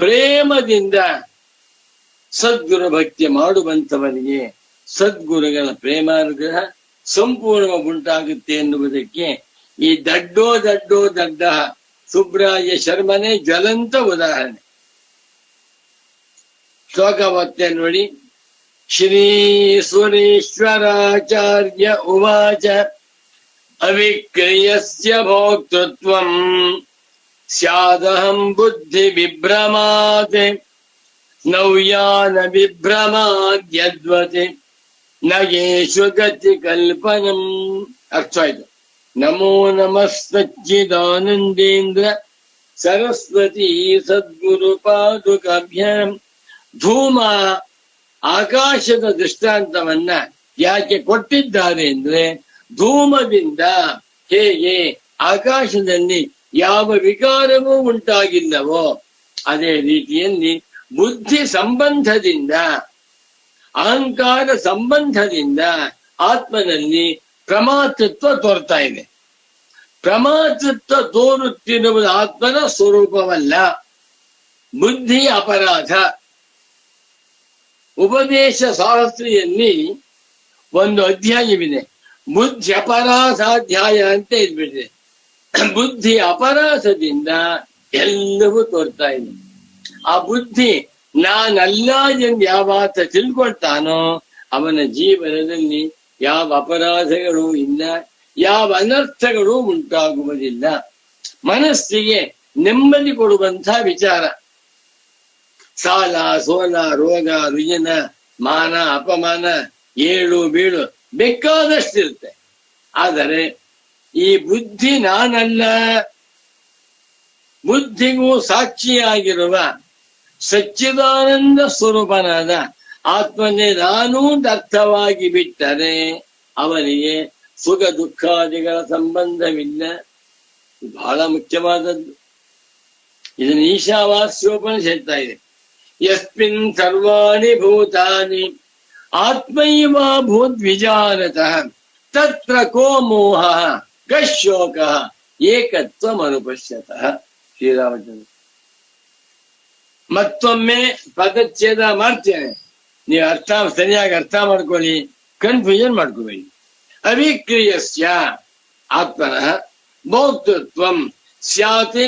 ಪ್ರೇಮದಿಂದ ಸದ್ಗುರು ಭಕ್ತಿ ಮಾಡುವಂತವರಿಗೆ ಸದ್ಗುರುಗಳ ಪ್ರೇಮಾನುಗ್ರಹ ಸಂಪೂರ್ಣ ಉಂಟಾಗುತ್ತೆ ಎನ್ನುವುದಕ್ಕೆ ಈ ದಡ್ಡ ಸುಬ್ರಾಯ ಶರ್ಮನೇ ಜ್ವಲಂತ ಉದಾಹರಣೆ. ಶ್ಲೋಕ ಓದ್ತೆ ನೋಡಿ. ಶ್ರೀ ಸುರೇಶ್ವರಾಚಾರ್ಯ ಉವಾಚ ಅವಿಕ್ರಿಯಸ್ಯ ಭೋಕ್ತೃತ್ವಂ ಸ್ಯಾದಹಂ ಬುದ್ಧಿ ವಿಭ್ರಮಾತ್ ನವ್ಯಾನ ವಿಭ್ರಮಾದ್ಯದ್ವತ್ ನಗೇಶು ಗತಿ ಕಲ್ಪನಂ. ಅರ್ಥ ಆಯ್ತು. ನಮೋ ನಮಃ ಸಚ್ಚಿದಾನಂದೇಂದ್ರ ಸರಸ್ವತಿ ಸದ್ಗುರು ಪಾದುಕಾಭ್ಯಾಂ. ಧೂಮ ಆಕಾಶದ ದೃಷ್ಟಾಂತವನ್ನ ಯಾಕೆ ಕೊಟ್ಟಿದ್ದಾರೆ ಅಂದ್ರೆ, ಧೂಮದಿಂದ ಹೇಗೆ ಆಕಾಶದಲ್ಲಿ ಯಾವ ವಿಕಾರವೂ ಉಂಟಾಗಿಲ್ಲವೋ ಅದೇ ರೀತಿಯಲ್ಲಿ ಬುದ್ಧಿ ಸಂಬಂಧದಿಂದ, ಅಹಂಕಾರ ಸಂಬಂಧದಿಂದ ಆತ್ಮನಲ್ಲಿ ಪ್ರಮಾತೃತ್ವ ತೋರ್ತಾ ಇದೆ. ಪ್ರಮಾತೃತ್ವ ತೋರುತ್ತಿರುವುದು ಆತ್ಮನ ಸ್ವರೂಪವಲ್ಲ, ಬುದ್ಧಿ ಅಪರಾಧ. ಉಪದೇಶ ಶಾಸ್ತ್ರಿಯಲ್ಲಿ ಒಂದು ಅಧ್ಯಾಯವಿದೆ, ಬುದ್ಧಿ ಅಪರಾಧಾಧ್ಯಾಯ ಅಂತ ಇದ್ಬಿಟ್ಟಿದೆ. ಬುದ್ಧಿ ಅಪರಾಧದಿಂದ ಎಲ್ಲವೂ ತೋರ್ತಾ ಇದೆ. ಆ ಬುದ್ಧಿ ನಾನಲ್ಲ ಎಂದು ಯಾವಾತ ತಿಳ್ಕೊಳ್ತಾನೋ ಅವನ ಜೀವನದಲ್ಲಿ ಯಾವ ಅಪರಾಧಗಳು ಇಲ್ಲ, ಯಾವ ಅನರ್ಥಗಳು ಉಂಟಾಗುವುದಿಲ್ಲ. ಮನಸ್ಸಿಗೆ ನೆಮ್ಮದಿ ಕೊಡುವಂತ ವಿಚಾರ. ಸಾಲ ಸೋಲ ರೋಗ ರುಜಿನ ಮಾನ ಅಪಮಾನ ಏಳು ಬೀಳು ಬೇಕಾದಷ್ಟಿರುತ್ತೆ. ಆದರೆ ಈ ಬುದ್ಧಿ ನಾನಲ್ಲ, ಬುದ್ಧಿಗೂ ಸಾಕ್ಷಿಯಾಗಿರುವ ಸಚ್ಚಿದಾನಂದ ಸ್ವರೂಪನಾದ ಆತ್ಮನೇ ನಾನು ಅರ್ಥವಾಗಿ ಬಿಟ್ಟರೆ ಅವನಿಗೆ ಸುಖ ದುಃಖಾದಿಗಳ ಸಂಬಂಧವಿಲ್ಲ. ಬಹಳ ಮುಖ್ಯವಾದದ್ದು. ಇದನ್ನು ಈಶಾವಾಸ್ಯೋಪನಿಷತ್ ಹೇಳ್ತಾ ಇದೆ. ಯಸ್ಮಿನ್ ಸರ್ವಾಣಿ ಭೂತಾನಿ ಆತ್ಮೈವ ಭೂದ್ವಿಜಾನತಃ ತತ್ರ ಕೋ ಮೋಹ ಕಶೋಕ ಏಕತ್ವಮನುಪಶ್ಯತಃ. ಶ್ರೀರಾಮಚಂದ್ರ. ಮತ್ತೊಮ್ಮೆ ಪದಚ್ಛೇದ ಮಾಡ್ತೇನೆ, ನೀವು ಸರಿಯಾಗಿ ಅರ್ಥ ಮಾಡ್ಕೊಳ್ಳಿ, ಕನ್ಫ್ಯೂಷನ್ ಮಾಡ್ಕೋಬೇಡಿ. ಅವಿಕ್ರಿಯಸ್ಯ ಆತ್ಮನಃ ಭೋಕ್ತೃತ್ವಂ ಸ್ಯಾತ್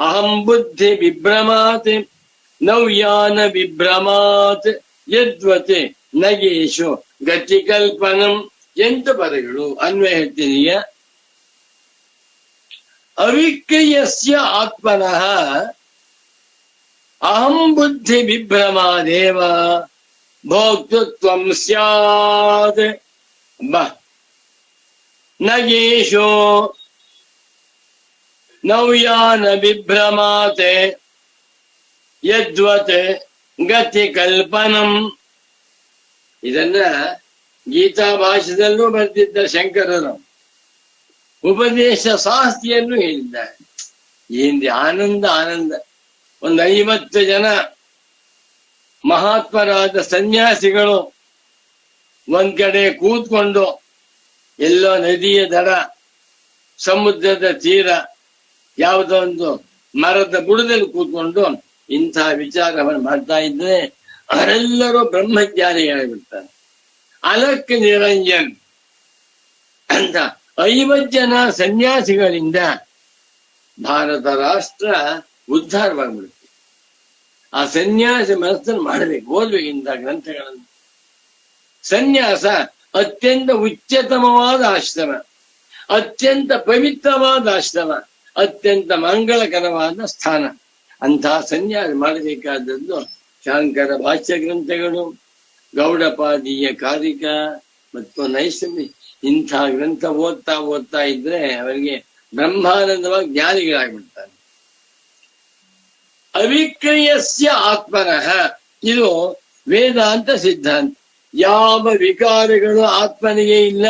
ಅಹಂ ಬುದ್ಧಿ ವಿಭ್ರಮಾತ್ ನವ್ಯಾನ ವಿಭ್ರಮಾತ್ ಯದ್ವತ್ ನಗೇಶು ಗತಿ ಕಲ್ಪನಂ. 8 ಪದಗಳು ಅನ್ವಯ ಹೇಳ್ತೀನಿ. ಅವಿಕ್ರಿಯಸ್ಯ ಆತ್ಮನಃ ಅಹಂ ಬುದ್ಧಿ ವಿಭ್ರಮಾದೇವ ಭೋಕ್ತೃತ್ವಂ ಸ್ಯಾತ್ ನಗೇಶೋ ನವ್ಯಾನ ವಿಭ್ರಮಾತ್ ಯದ್ವತ್ ಗತಿ ಕಲ್ಪನಂ. ಇದನ್ನ ಗೀತಾ ಭಾಷೆದಲ್ಲೂ ಬರೆದಿದ್ದ ಶಂಕರರು, ಉಪದೇಶ ಶಾಸ್ತ್ರಿಯಲ್ಲೂ ಹೇಳಿದ್ದಾರೆ. ಹಿಂದೆ ಆನಂದ ಆನಂದ. ಒಂದು 50 ಜನ ಮಹಾತ್ಮರಾದ ಸನ್ಯಾಸಿಗಳು ಒಂದ್ ಕಡೆ ಕೂತ್ಕೊಂಡು, ಎಲ್ಲೋ ನದಿಯ ದಡ, ಸಮುದ್ರದ ತೀರ, ಯಾವುದೋ ಒಂದು ಮರದ ಬುಡದಲ್ಲಿ ಕೂತ್ಕೊಂಡು ಇಂಥ ವಿಚಾರವನ್ನು ಮಾಡ್ತಾ ಇದ್ರೆ ಅವರೆಲ್ಲರೂ ಬ್ರಹ್ಮಜ್ಞಾನಿಗಳಾಗಿರ್ತಾರೆ. ಅಲಕ್ ನಿರಂಜನ್ ಅಂತ 50 ಜನ ಸನ್ಯಾಸಿಗಳಿಂದ ಭಾರತ ರಾಷ್ಟ್ರ ಉದ್ಧಾರವಾಗ್ಬಿಡುತ್ತೆ. ಆ ಸನ್ಯಾಸ ಮನಸ್ಸನ್ನು ಮಾಡಬೇಕು, ಓದ್ಬೇಕು ಇಂಥ ಗ್ರಂಥಗಳನ್ನು. ಸನ್ಯಾಸ ಅತ್ಯಂತ ಉಚ್ಚತಮವಾದ ಆಶ್ರಮ, ಅತ್ಯಂತ ಪವಿತ್ರವಾದ ಆಶ್ರಮ, ಅತ್ಯಂತ ಮಂಗಳಕರವಾದ ಸ್ಥಾನ. ಅಂತಹ ಸನ್ಯಾಸ ಮಾಡಬೇಕಾದದ್ದು ಶಾಂಕರ ಭಾಷ್ಯ ಗ್ರಂಥಗಳು, ಗೌಡಪಾದೀಯ ಕಾರಿಕ ಮತ್ತು ನೈಷಧಿ. ಇಂಥ ಗ್ರಂಥ ಓದ್ತಾ ಇದ್ರೆ ಅವರಿಗೆ ಬ್ರಹ್ಮಾನಂದವಾಗಿ ಜ್ಞಾನಿಗಳಾಗ್ಬಿಡ್ತಾರೆ. ಅವಿಕ್ರಿಯಸ್ಯ ಆತ್ಮನಃ, ಇದು ವೇದಾಂತ ಸಿದ್ಧಾಂತ. ಯಾವ ವಿಕಾರಗಳು ಆತ್ಮನಿಗೆ ಇಲ್ಲ.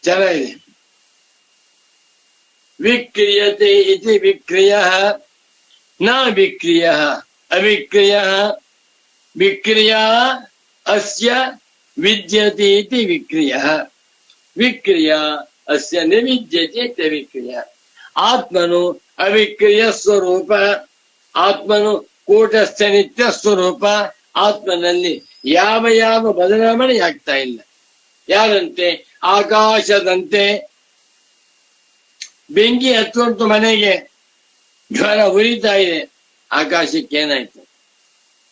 ಚೆನ್ನಾಗಿದೆ. ವಿಕ್ರಿಯತೆ ಇತಿ ವಿಕ್ರಿಯ ನ ವಿಕ್ರಿಯ ಅವಿಕ್ರಿಯ ವಿಕ್ರಿಯ ಅಸ್ಯ ವಿದ್ಯತೆ ಇತಿ ವಿಕ್ರಿಯ ವಿಕ್ರಿಯ ಅಸ್ಯ ನ ವಿದ್ಯತೆ ಇತಿ ವಿಕ್ರಿಯ. ಆತ್ಮನು ಅವಿಕ್ರಿಯ ಸ್ವರೂಪ, ಆತ್ಮನು ಕೂಟಸ್ಥ ನಿತ್ಯ ಸ್ವರೂಪ. ಆತ್ಮನಲ್ಲಿ ಯಾವ ಯಾವ ಬದಲಾವಣೆ ಆಗ್ತಾ ಇಲ್ಲ. ಯಾರಂತೆ? ಆಕಾಶದಂತೆ. ಬೆಂಕಿ ಹತ್ತುಂಟು ಮನೆಗೆ, ಜ್ವರ ಉರಿತಾ ಇದೆ, ಆಕಾಶಕ್ಕೆ ಏನಾಯ್ತು?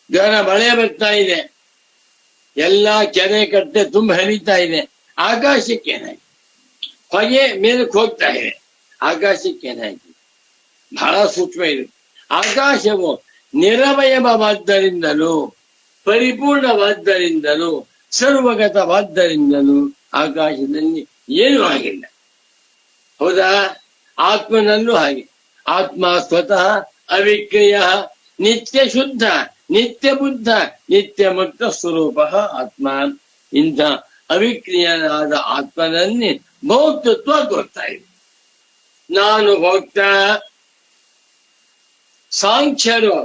ಜ್ವರ ಮಳೆ ಬರ್ತಾ ಇದೆ, ಎಲ್ಲಾ ಕೆರೆ ಕಟ್ಟೆ ತುಂಬ ಹರಿತಾ ಇದೆ, ಆಕಾಶಕ್ಕೆ ಏನಾಯ್ತು? ಹೊಗೆ ಮೇಲಕ್ಕೆ ಹೋಗ್ತಾ ಇದೆ, ಆಕಾಶಕ್ಕೆ ಏನಾಯ್ತು? ಬಹಳ ಸೂಕ್ಷ್ಮ ಇದೆ. ಆಕಾಶವು ನಿರವಯವವಾದ್ದರಿಂದಲೂ ಪರಿಪೂರ್ಣವಾದ್ದರಿಂದಲೂ ಸರ್ವಗತವಾದ್ದರಿಂದಲೂ ಆಕಾಶದಲ್ಲಿ ಏನೂ ಆಗಿಲ್ಲ. ಹೌದಾ? ಆತ್ಮನಲ್ಲೂ ಹಾಗೆ. ಆತ್ಮ ಸ್ವತಃ ಅವಿಕ್ರಿಯ, ನಿತ್ಯ ಶುದ್ಧ, ನಿತ್ಯ ಬುದ್ಧ, ನಿತ್ಯ ಮುಕ್ತ ಸ್ವರೂಪ ಆತ್ಮ. ಇಂಥ ಅವಿಕ್ರಿಯನಾದ ಆತ್ಮನಲ್ಲಿ ಭೋಕ್ತೃತ್ವ ತೋರ್ತಾ ಇದೆ. ನಾನು ಭೋಕ್ತ. ಸಾಂಖ್ಯರು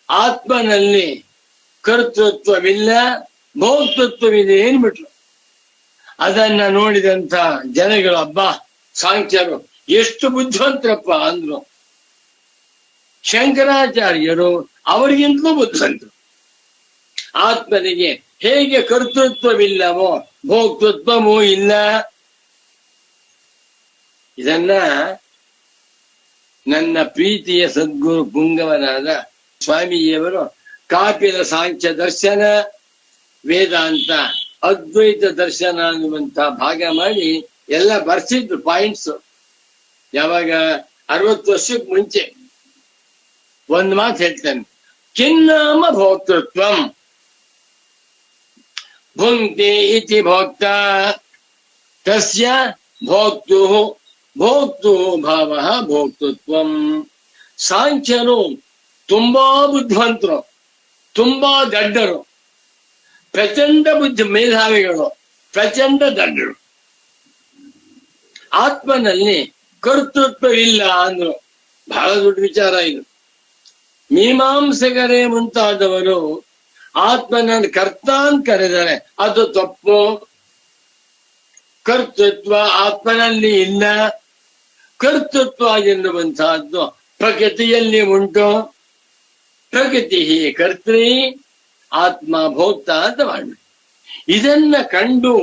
ಆತ್ಮನಲ್ಲಿ ಕರ್ತೃತ್ವವಿಲ್ಲ, ಭೋಕ್ತೃತ್ವವಿದೆ ಏನ್ಬಿಟ್ರು. ಅದನ್ನ ನೋಡಿದಂತ ಜನಗಳು, ಅಬ್ಬಾ ಸಾಂಖ್ಯರು ಎಷ್ಟು ಬುದ್ಧಿವಂತರಪ್ಪ ಅಂದ್ರು. ಶಂಕರಾಚಾರ್ಯರು ಅವರಿಗಿಂತಲೂ ಬುದ್ಧಿವಂತರು. ಆತ್ಮನಿಗೆ ಹೇಗೆ ಕರ್ತೃತ್ವವಿಲ್ಲವೋ ಭೋಕ್ತೃತ್ವವೂ ಇಲ್ಲ. ಇದನ್ನ ನನ್ನ ಪ್ರೀತಿಯ ಸದ್ಗುರು ಪುಂಗವನಾದ ಸ್ವಾಮಿಜಿಯವರು ಕಾಪಿಲ ಸಾಂಖ್ಯ ದರ್ಶನ, ವೇದಾಂತ, ಅದ್ವೈತ ದರ್ಶನ ಅನ್ನುವಂತ ಭಾಗ ಮಾಡಿ ಎಲ್ಲ ಬರ್ಸಿದ್ರು ಪಾಯಿಂಟ್ಸ್. ಯಾವಾಗ 60 ವರ್ಷಕ್ಕೆ ಮುಂಚೆ ಒಂದ್ ಮಾತು ಹೇಳ್ತೇನೆ. ಕಿನ್ನಾಮ ಭೋಕ್ತೃತ್ವಂ ಭುಂಕ್ತಿ ಇತಿ ಭೋಕ್ತ ತಸ್ಯ ಭೋಕ್ತು ಭೋಕ್ತು ಭಾವ ಭೋಕ್ತೃತ್ವಂ. ಸಾಂಖ್ಯರು ತುಂಬಾ ಬುದ್ಧಿವಂತರು, ತುಂಬಾ ದಡ್ಡರು, ಪ್ರಚಂಡ ಬುದ್ಧಿ ಮೇಧಾವಿಗಳು, ಪ್ರಚಂಡ ದಡ್ಡರು. ಆತ್ಮನಲ್ಲಿ ಕರ್ತೃತ್ವವಿಲ್ಲ ಅಂದ್ರು. ಬಹಳ ದೊಡ್ಡ ವಿಚಾರ ಇದು. ಮೀಮಾಂಸಕರೇ ಮುಂತಾದವರು ಆತ್ಮನನ್ನು ಕರ್ತ ಅಂತ ಕರೆದರೆ ಅದು ತಪ್ಪು. ಕರ್ತೃತ್ವ ಆತ್ಮನಲ್ಲಿ ಇಲ್ಲ. ಕರ್ತೃತ್ವ ಎನ್ನುವಂತಹದ್ದು ಪ್ರಕೃತಿಯಲ್ಲಿ ಉಂಟು. ಪ್ರಕೃತಿ ಕರ್ತೃ, ಆತ್ಮ ಭೋಕ್ತ ಅಂತ ಮಾಡಿ. ಇದನ್ನ ಕಂಡು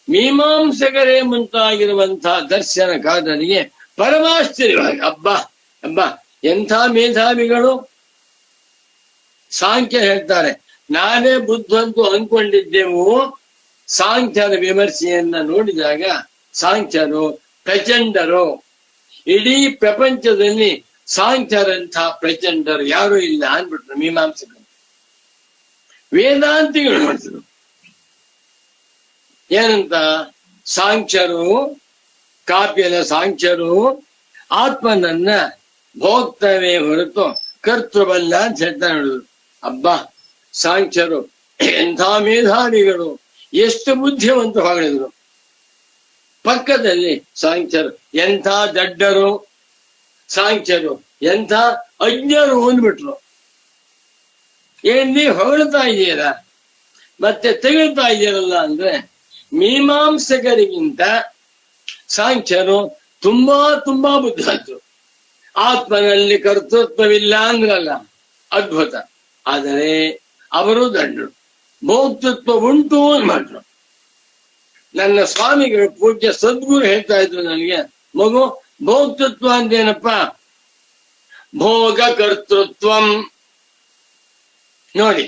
ಮೀಮಾಂಸಕರೇ ಮುಂತಾಗಿರುವಂತಹ ದರ್ಶನಕಾರರಿಗೆ ಪರಮಾಶ್ಚರ್ಯವಾಗಿ, ಅಬ್ಬಾ ಅಬ್ಬಾ ಎಂಥ ಮೇಧಾವಿಗಳು. ಸಾಂಖ್ಯ ಹೇಳ್ತಾರೆ, ನಾನೇ ಬುದ್ಧಂತೂ ಅನ್ಕೊಂಡಿದ್ದೆವು. ಸಾಂಖ್ಯರ ವಿಮರ್ಶೆಯನ್ನ ನೋಡಿದಾಗ ಸಾಂಖ್ಯರು ಪ್ರಚಂಡರು. ಇಡೀ ಪ್ರಪಂಚದಲ್ಲಿ ಸಾಂಖ್ಯರಂಥ ಪ್ರಚಂಡರು ಯಾರೂ ಇಲ್ಲ ಅಂದ್ಬಿಟ್ರು ಮೀಮಾಂಸಕರು. ವೇದಾಂತಿಗಳು ಮಾಡಿದ್ರು ಏನಂತ? ಸಾಂಖ್ಯರು, ಕಾಪ್ಯದ ಸಾಂಖ್ಯರು ಆತ್ಮನನ್ನ ಭೋಕ್ತವೇ ಹೊರತು ಕರ್ತೃವಲ್ಲ ಅಂತ ಹೇಳ್ತಾ ನೋಡಿದ್ರು. ಅಬ್ಬಾ ಸಾಂಖ್ಯರು ಎಂಥ ಮೇಧಾವಿಗಳು, ಎಷ್ಟು ಬುದ್ಧಿವಂತ ಹೊಗಳಿದ್ರು. ಪಕ್ಕದಲ್ಲಿ ಸಾಂಖ್ಯರು ಎಂಥ ದಡ್ಡರು, ಸಾಂಖ್ಯರು ಎಂಥ ಅಜ್ಞರು ಅಂದ್ಬಿಟ್ರು. ಏನ್ ನೀವು ಹೊಗಳ್ತಾ ಇದೀರ ಮತ್ತೆ ತೆಗಳ್ತಾ ಇದೀರಲ್ಲ ಅಂದ್ರೆ, ಮೀಮಾಂಸಕರಿಗಿಂತ ಸಾಂಖ್ಯರು ತುಂಬಾ ತುಂಬಾ ಬುದ್ಧಿವಂತರು. ಆತ್ಮನಲ್ಲಿ ಕರ್ತೃತ್ವವಿಲ್ಲ ಅಂದ್ರಲ್ಲ, ಅದ್ಭುತ. ಆದರೆ ಅವರು ದಡ್ಡರು. ಭೋಕ್ತೃತ್ವ ಉಂಟು ಅಂದ್ಬಿಟ್ರು. ನನ್ನ ಸ್ವಾಮಿಗಳು ಪೂಜ್ಯ ಸದ್ಗುರು ಹೇಳ್ತಾ ಇದ್ರು ನನಗೆ, ಮಗು ಭೋಕ್ತೃತ್ವ ಅಂದೇನಪ್ಪ? ಭೋಗ ಕರ್ತೃತ್ವಂ. ನೋಡಿ,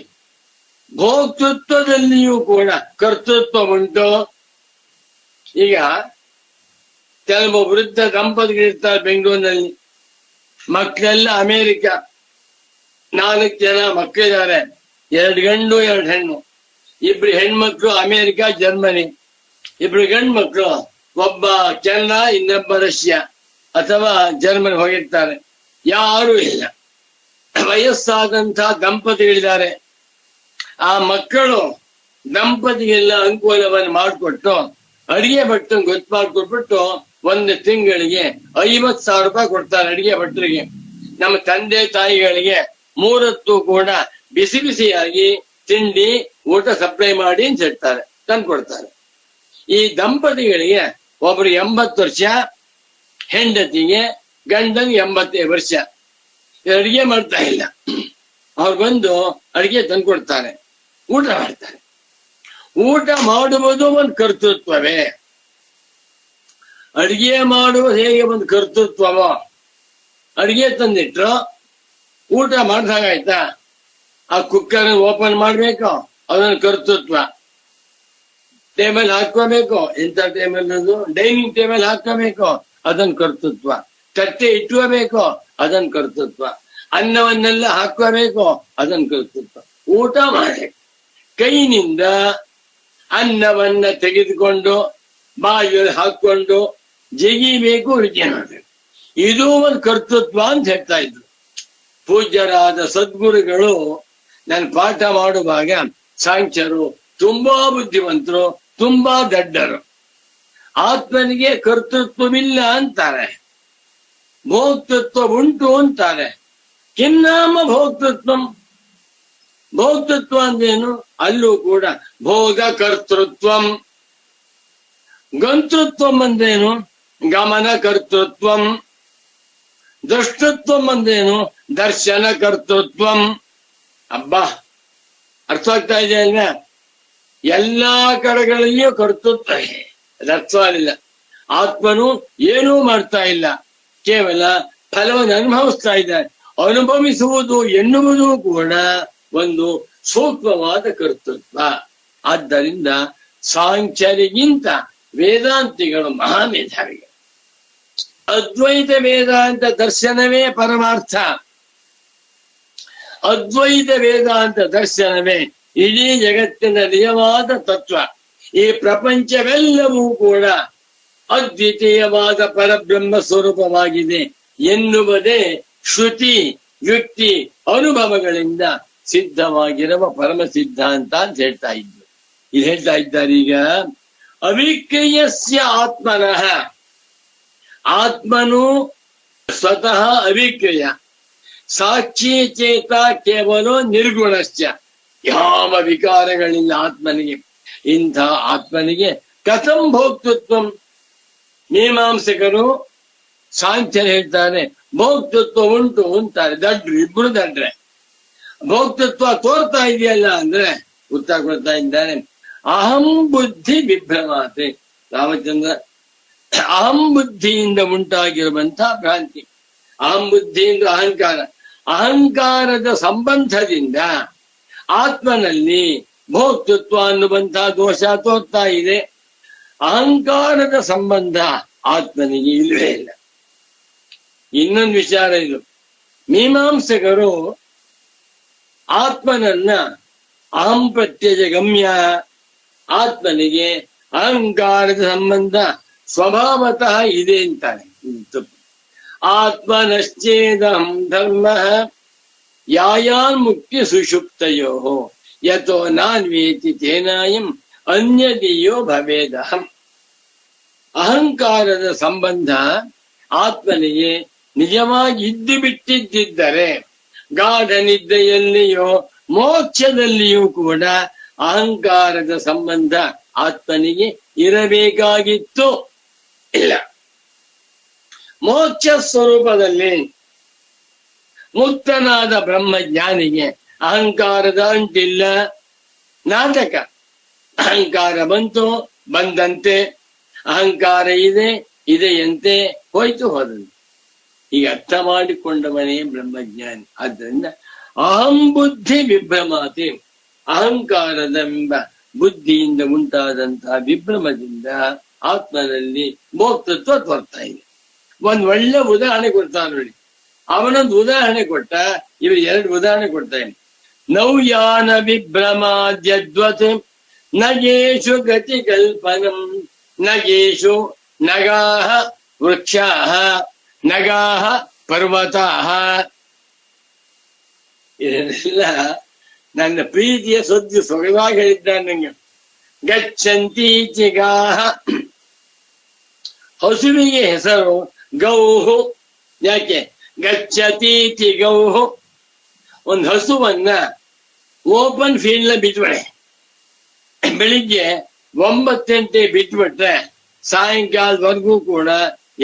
ಭೋಕ್ತೃತ್ವದಲ್ಲಿಯೂ ಕೂಡ ಕರ್ತೃತ್ವ ಉಂಟು. ಈಗ ಕೆಲವು ವೃದ್ಧ ದಂಪತಿಗಳಿರ್ತಾರೆ ಬೆಂಗಳೂರಿನಲ್ಲಿ, ಮಕ್ಕಳೆಲ್ಲ ಅಮೇರಿಕ, 4 ಜನ ಮಕ್ಕಳಿದ್ದಾರೆ, 2 ಗಂಡು 2 ಹೆಣ್ಣು. 2 ಹೆಣ್ಮಕ್ಳು ಅಮೇರಿಕ ಜರ್ಮನಿ, 2 ಗಂಡು ಮಕ್ಕಳು, ಒಬ್ಬ ಕೆನಡಾ ಇನ್ನೊಬ್ಬ ರಷ್ಯಾ ಅಥವಾ ಜರ್ಮನಿ ಹೋಗಿರ್ತಾರೆ. ಯಾರೂ ಇಲ್ಲ. ವಯಸ್ಸಾದಂತ ದಂಪತಿಗಳಿದ್ದಾರೆ. ಆ ಮಕ್ಕಳು ದಂಪತಿಗೆಲ್ಲ ಅನುಕೂಲವನ್ನು ಮಾಡಿಕೊಟ್ಟು ಅಡಿಗೆ ಭಟ್ಟ ಗೊತ್ತು ಮಾಡ್ಕೊಟ್ಬಿಟ್ಟು 1 ತಿಂಗಳಿಗೆ 50,000 ರೂಪಾಯಿ ಕೊಡ್ತಾರೆ ಅಡಿಗೆ ಭಟ್ಟರಿಗೆ. ನಮ್ಮ ತಂದೆ ತಾಯಿಗಳಿಗೆ 3 ಹೊತ್ತು ಕೂಡ ಬಿಸಿ ಬಿಸಿಯಾಗಿ ತಿಂಡಿ ಊಟ ಸಪ್ಲೈ ಮಾಡಿ ಅಂತ ಹೇಳ್ತಾರೆ, ತಂದು ಕೊಡ್ತಾರೆ. ಈ ದಂಪತಿಗಳಿಗೆ ಒಬ್ರು 80 ವರ್ಷ, ಹೆಂಡತಿಗೆ ಗಂಡನಿಗೆ 85 ವರ್ಷ. ಅಡಿಗೆ ಮಾಡ್ತಾ ಇಲ್ಲ. ಅವ್ರು ಬಂದು ಅಡಿಗೆ ತಂದು ಕೊಡ್ತಾರೆ, ಊಟ ಮಾಡ್ತಾರೆ. ಊಟ ಮಾಡುವುದು ಒಂದು ಕರ್ತೃತ್ವವೇ. ಅಡಿಗೆ ಮಾಡುವುದು ಹೇಗೆ ಒಂದು ಕರ್ತೃತ್ವವೋ, ಅಡಿಗೆ ತಂದಿಟ್ರು ಊಟ ಮಾಡ್ದಾಗಾಯ್ತಾ, ಆ ಕುಕ್ಕರ್ ಓಪನ್ ಮಾಡ್ಬೇಕು, ಅದೊಂದು ಕರ್ತೃತ್ವ. ಟೇಬಲ್ ಹಾಕೋಬೇಕು, ಎಂತ ಟೇಬಲ್ ಅದು, ಡೈನಿಂಗ್ ಟೇಬಲ್ ಹಾಕೋಬೇಕು, ಅದೊಂದು ಕರ್ತೃತ್ವ. ತಟ್ಟೆ ಇಟ್ಕೋಬೇಕು, ಅದೊಂದು ಕರ್ತೃತ್ವ. ಅನ್ನವನ್ನೆಲ್ಲ ಹಾಕೋಬೇಕು, ಅದೊಂದು ಕರ್ತೃತ್ವ. ಊಟ ಮಾಡಿ ಕೈನಿಂದ ಅನ್ನವನ್ನ ತೆಗೆದುಕೊಂಡು ಬಾಯಲ್ಲಿ ಹಾಕೊಂಡು ಜಗಿಬೇಕು, ರುಚಿ ಮಾಡಬೇಕು. ಇದು ಒಂದು ಕರ್ತೃತ್ವ ಅಂತ ಹೇಳ್ತಾ ಇದ್ರು ಪೂಜ್ಯರಾದ ಸದ್ಗುರುಗಳು. ನಾನು ಪಾಠ ಮಾಡುವಾಗ ಸಾಂಖ್ಯರು ತುಂಬಾ ಬುದ್ಧಿವಂತರು, ತುಂಬಾ ದಡ್ಡರು, ಆತ್ಮನಿಗೆ ಕರ್ತೃತ್ವವಿಲ್ಲ ಅಂತಾರೆ, ಭೋಕ್ತೃತ್ವ ಉಂಟು ಅಂತಾರೆ. ಕಿನ್ನಾಮ ಭೋಕ್ತೃತ್ವ, ಭೋಕ್ತೃತ್ವ ಅಂದೇನು? ಅಲ್ಲೂ ಕೂಡ ಭೋಗ ಕರ್ತೃತ್ವಂ. ಗಂತೃತ್ವಂ ಅಂದೇನು? ಗಮನ ಕರ್ತೃತ್ವಂ. ದೃಷ್ಟತ್ವಂ ಅಂದೇನು? ದರ್ಶನ ಕರ್ತೃತ್ವಂ. ಅಬ್ಬಾ, ಅರ್ಥ ಆಗ್ತಾ ಇದೆ ಅಲ್ವಾ? ಎಲ್ಲಾ ಕಡೆಗಳಲ್ಲಿಯೂ ಕರ್ತೃತ್ವ ಇದೆ, ಅರ್ಥವಾಗಿಲ್ಲ. ಆತ್ಮನು ಏನೂ ಮಾಡ್ತಾ ಇಲ್ಲ, ಕೇವಲ ಫಲವನ್ನು ಅನುಭವಿಸ್ತಾ ಇದ್ದಾರೆ. ಅನುಭವಿಸುವುದು ಎನ್ನುವುದು ಕೂಡ ಒಂದು ಸೂಕ್ಷ್ಮವಾದ ಕರ್ತೃತ್ವ. ಆದ್ದರಿಂದ ಸಾಂಖ್ಯರಿಗಿಂತ ವೇದಾಂತಿಗಳು ಮಹಾಮೇಧಾವಿಗಳು. ಅದ್ವೈತ ವೇದಾಂತ ದರ್ಶನವೇ ಪರಮಾರ್ಥ. ಅದ್ವೈತ ವೇದಾಂತ ದರ್ಶನವೇ ಇಡೀ ಜಗತ್ತಿನ ನಿಜವಾದ ತತ್ವ. ಈ ಪ್ರಪಂಚವೆಲ್ಲವೂ ಕೂಡ ಅದ್ವಿತೀಯವಾದ ಪರಬ್ರಹ್ಮ ಸ್ವರೂಪವಾಗಿದೆ ಎನ್ನುವುದೇ ಶ್ರುತಿ, ಯುಕ್ತಿ, ಅನುಭವಗಳಿಂದ ಸಿದ್ಧವಾಗಿರುವ ಪರಮ ಸಿದ್ಧಾಂತ ಅಂತ ಹೇಳ್ತಾ ಇದ್ರು. ಇದು ಹೇಳ್ತಾ ಇದ್ದಾರೆ ಈಗ. ಅವಿಕ್ರಿಯಸ್ಯ ಆತ್ಮನಃ, ಆತ್ಮನು ಸ್ವತಃ ಅವಿಕ್ರಿಯ, ಸಾಕ್ಷಿ ಚೇತ ಕೇವಲ ನಿರ್ಗುಣಶ್ಚ, ಯಾವ ವಿಕಾರಗಳಿಲ್ಲ ಆತ್ಮನಿಗೆ. ಇಂಥ ಆತ್ಮನಿಗೆ ಕಥಂ ಭೋಕ್ತೃತ್ವ? ಮೀಮಾಂಸಕರು ಸಾಂಖ್ಯರು ಹೇಳ್ತಾರೆ ಭೋಕ್ತೃತ್ವ ಉಂಟು ಅಂತಾರೆ. ದಡ್ರು, ಇಬ್ರು ದಡ್ರೆ. ಭೋಕ್ತೃತ್ವ ತೋರ್ತಾ ಇದೆಯಲ್ಲ ಅಂದ್ರೆ ಉತ್ತರ ಕೊಡ್ತಾ ಇದ್ದಾರೆ. ಅಹಂ ಬುದ್ಧಿ ವಿಭ್ರಮಾತೆ. ರಾಮಚಂದ್ರ, ಅಹಂ ಬುದ್ಧಿಯಿಂದ ಉಂಟಾಗಿರುವಂತಹ ಭ್ರಾಂತಿ. ಅಹಂ ಬುದ್ಧಿಯಿಂದ ಅಹಂಕಾರ, ಅಹಂಕಾರದ ಸಂಬಂಧದಿಂದ ಆತ್ಮನಲ್ಲಿ ಭೋಕ್ತೃತ್ವ ಅನ್ನುವಂತಹ ದೋಷ ತೋರ್ತಾ ಇದೆ. ಅಹಂಕಾರದ ಸಂಬಂಧ ಆತ್ಮನಿಗೆ ಇಲ್ಲವೇ ಇಲ್ಲ. ಇನ್ನೊಂದು ವಿಚಾರ ಇದು. ಮೀಮಾಂಸಕರು ಆತ್ಮನನ್ನ ಅಹಂ ಪ್ರತ್ಯಜ ಗಮ್ಯ, ಆತ್ಮನಿಗೆ ಅಹಂಕಾರದ ಸಂಬಂಧ ಸ್ವಭಾವತಃ ಇದೆ ಅಂತಾರೆ. ಆತ್ಮನಶ್ಚೇದಹಂ ಧರ್ಮ ಯಾಯಾನ್ ಮುಕ್ತಿ ಸುಷುಪ್ತಯೋ ಯತೋ ನಾನ್ವೇತಿ ತೇನಾಯಂ ಅನ್ಯದೀಯೋ ಭವೇದಹಂ. ಅಹಂಕಾರದ ಸಂಬಂಧ ಆತ್ಮನಿಗೆ ನಿಜವಾಗಿ ಇದ್ದು ಬಿಟ್ಟಿದ್ದರೆ ಗಾಢ ನಿದ್ದೆಯಲ್ಲಿಯೋ ಮೋಕ್ಷದಲ್ಲಿಯೂ ಕೂಡ ಅಹಂಕಾರದ ಸಂಬಂಧ ಆತ್ಮನಿಗೆ ಇರಬೇಕಾಗಿತ್ತು, ಇಲ್ಲ. ಮೋಕ್ಷ ಸ್ವರೂಪದಲ್ಲಿ ಮುಕ್ತನಾದ ಬ್ರಹ್ಮಜ್ಞಾನಿಗೆ ಅಹಂಕಾರದ ಅಂಟಿಲ್ಲ. ನಾಟಕ. ಅಹಂಕಾರ ಬಂತು, ಬಂದಂತೆ. ಅಹಂಕಾರ ಇದೆ, ಇದೆಯಂತೆ, ಹೋಯ್ತು ಹೋದಂತೆ. ಈಗ ಅರ್ಥ ಮಾಡಿಕೊಂಡವನೇ ಬ್ರಹ್ಮಜ್ಞಾನಿ. ಆದ್ದರಿಂದ ಅಹಂ ಬುದ್ಧಿ ವಿಭ್ರಮಾತಿ, ಅಹಂಕಾರದೆಂಬ ಬುದ್ಧಿಯಿಂದ ಉಂಟಾದಂತಹ ವಿಭ್ರಮದಿಂದ ಆತ್ಮನಲ್ಲಿ ಭೋಕ್ತೃತ್ವ ತೋರ್ತಾ ಇದೆ. ಒಂದ್ ಒಳ್ಳೆ ಉದಾಹರಣೆ ಕೊಡ್ತಾ ನೋಡಿ. ಅವನೊಂದು ಉದಾಹರಣೆ ಕೊಟ್ಟ, ಇವರು ಎರಡು ಉದಾಹರಣೆ ಕೊಡ್ತಾನೆ. ನೌಯಾನ ವಿಭ್ರಮಾದ್ಯದ್ವತ್ ನಗೇಶು ಗತಿ ಕಲ್ಪನಂ ನಗೇಶು ನಗಾಹ ವೃಕ್ಷಾಹ ನಗಾಹ ಪರ್ವತಾಹ. ಇದನ್ನೆಲ್ಲ ನನ್ನ ಪ್ರೀತಿಯ ಸದ್ಯ ಸೊಗವಾಗಿ ಹೇಳಿದ್ದಾನೆ ನಂಗೆ. ಗಚ್ಚಂತಿ ಚಿಗಾಹ, ಹಸುವಿಗೆ ಹೆಸರು ಗೌಹು. ಯಾಕೆ? ಗಚ್ಚತೀತಿ ಗೌಹು. ಒಂದು ಹಸುವನ್ನ ಓಪನ್ ಫೀಲ್ಡ್ ನ ಬಿಟ್ಬಿಡೆ, ಬೆಳಿಗ್ಗೆ 9 ಗಂಟೆ ಬಿಟ್ಬಿಟ್ರೆ ಸಾಯಂಕಾಲದವರೆಗೂ ಕೂಡ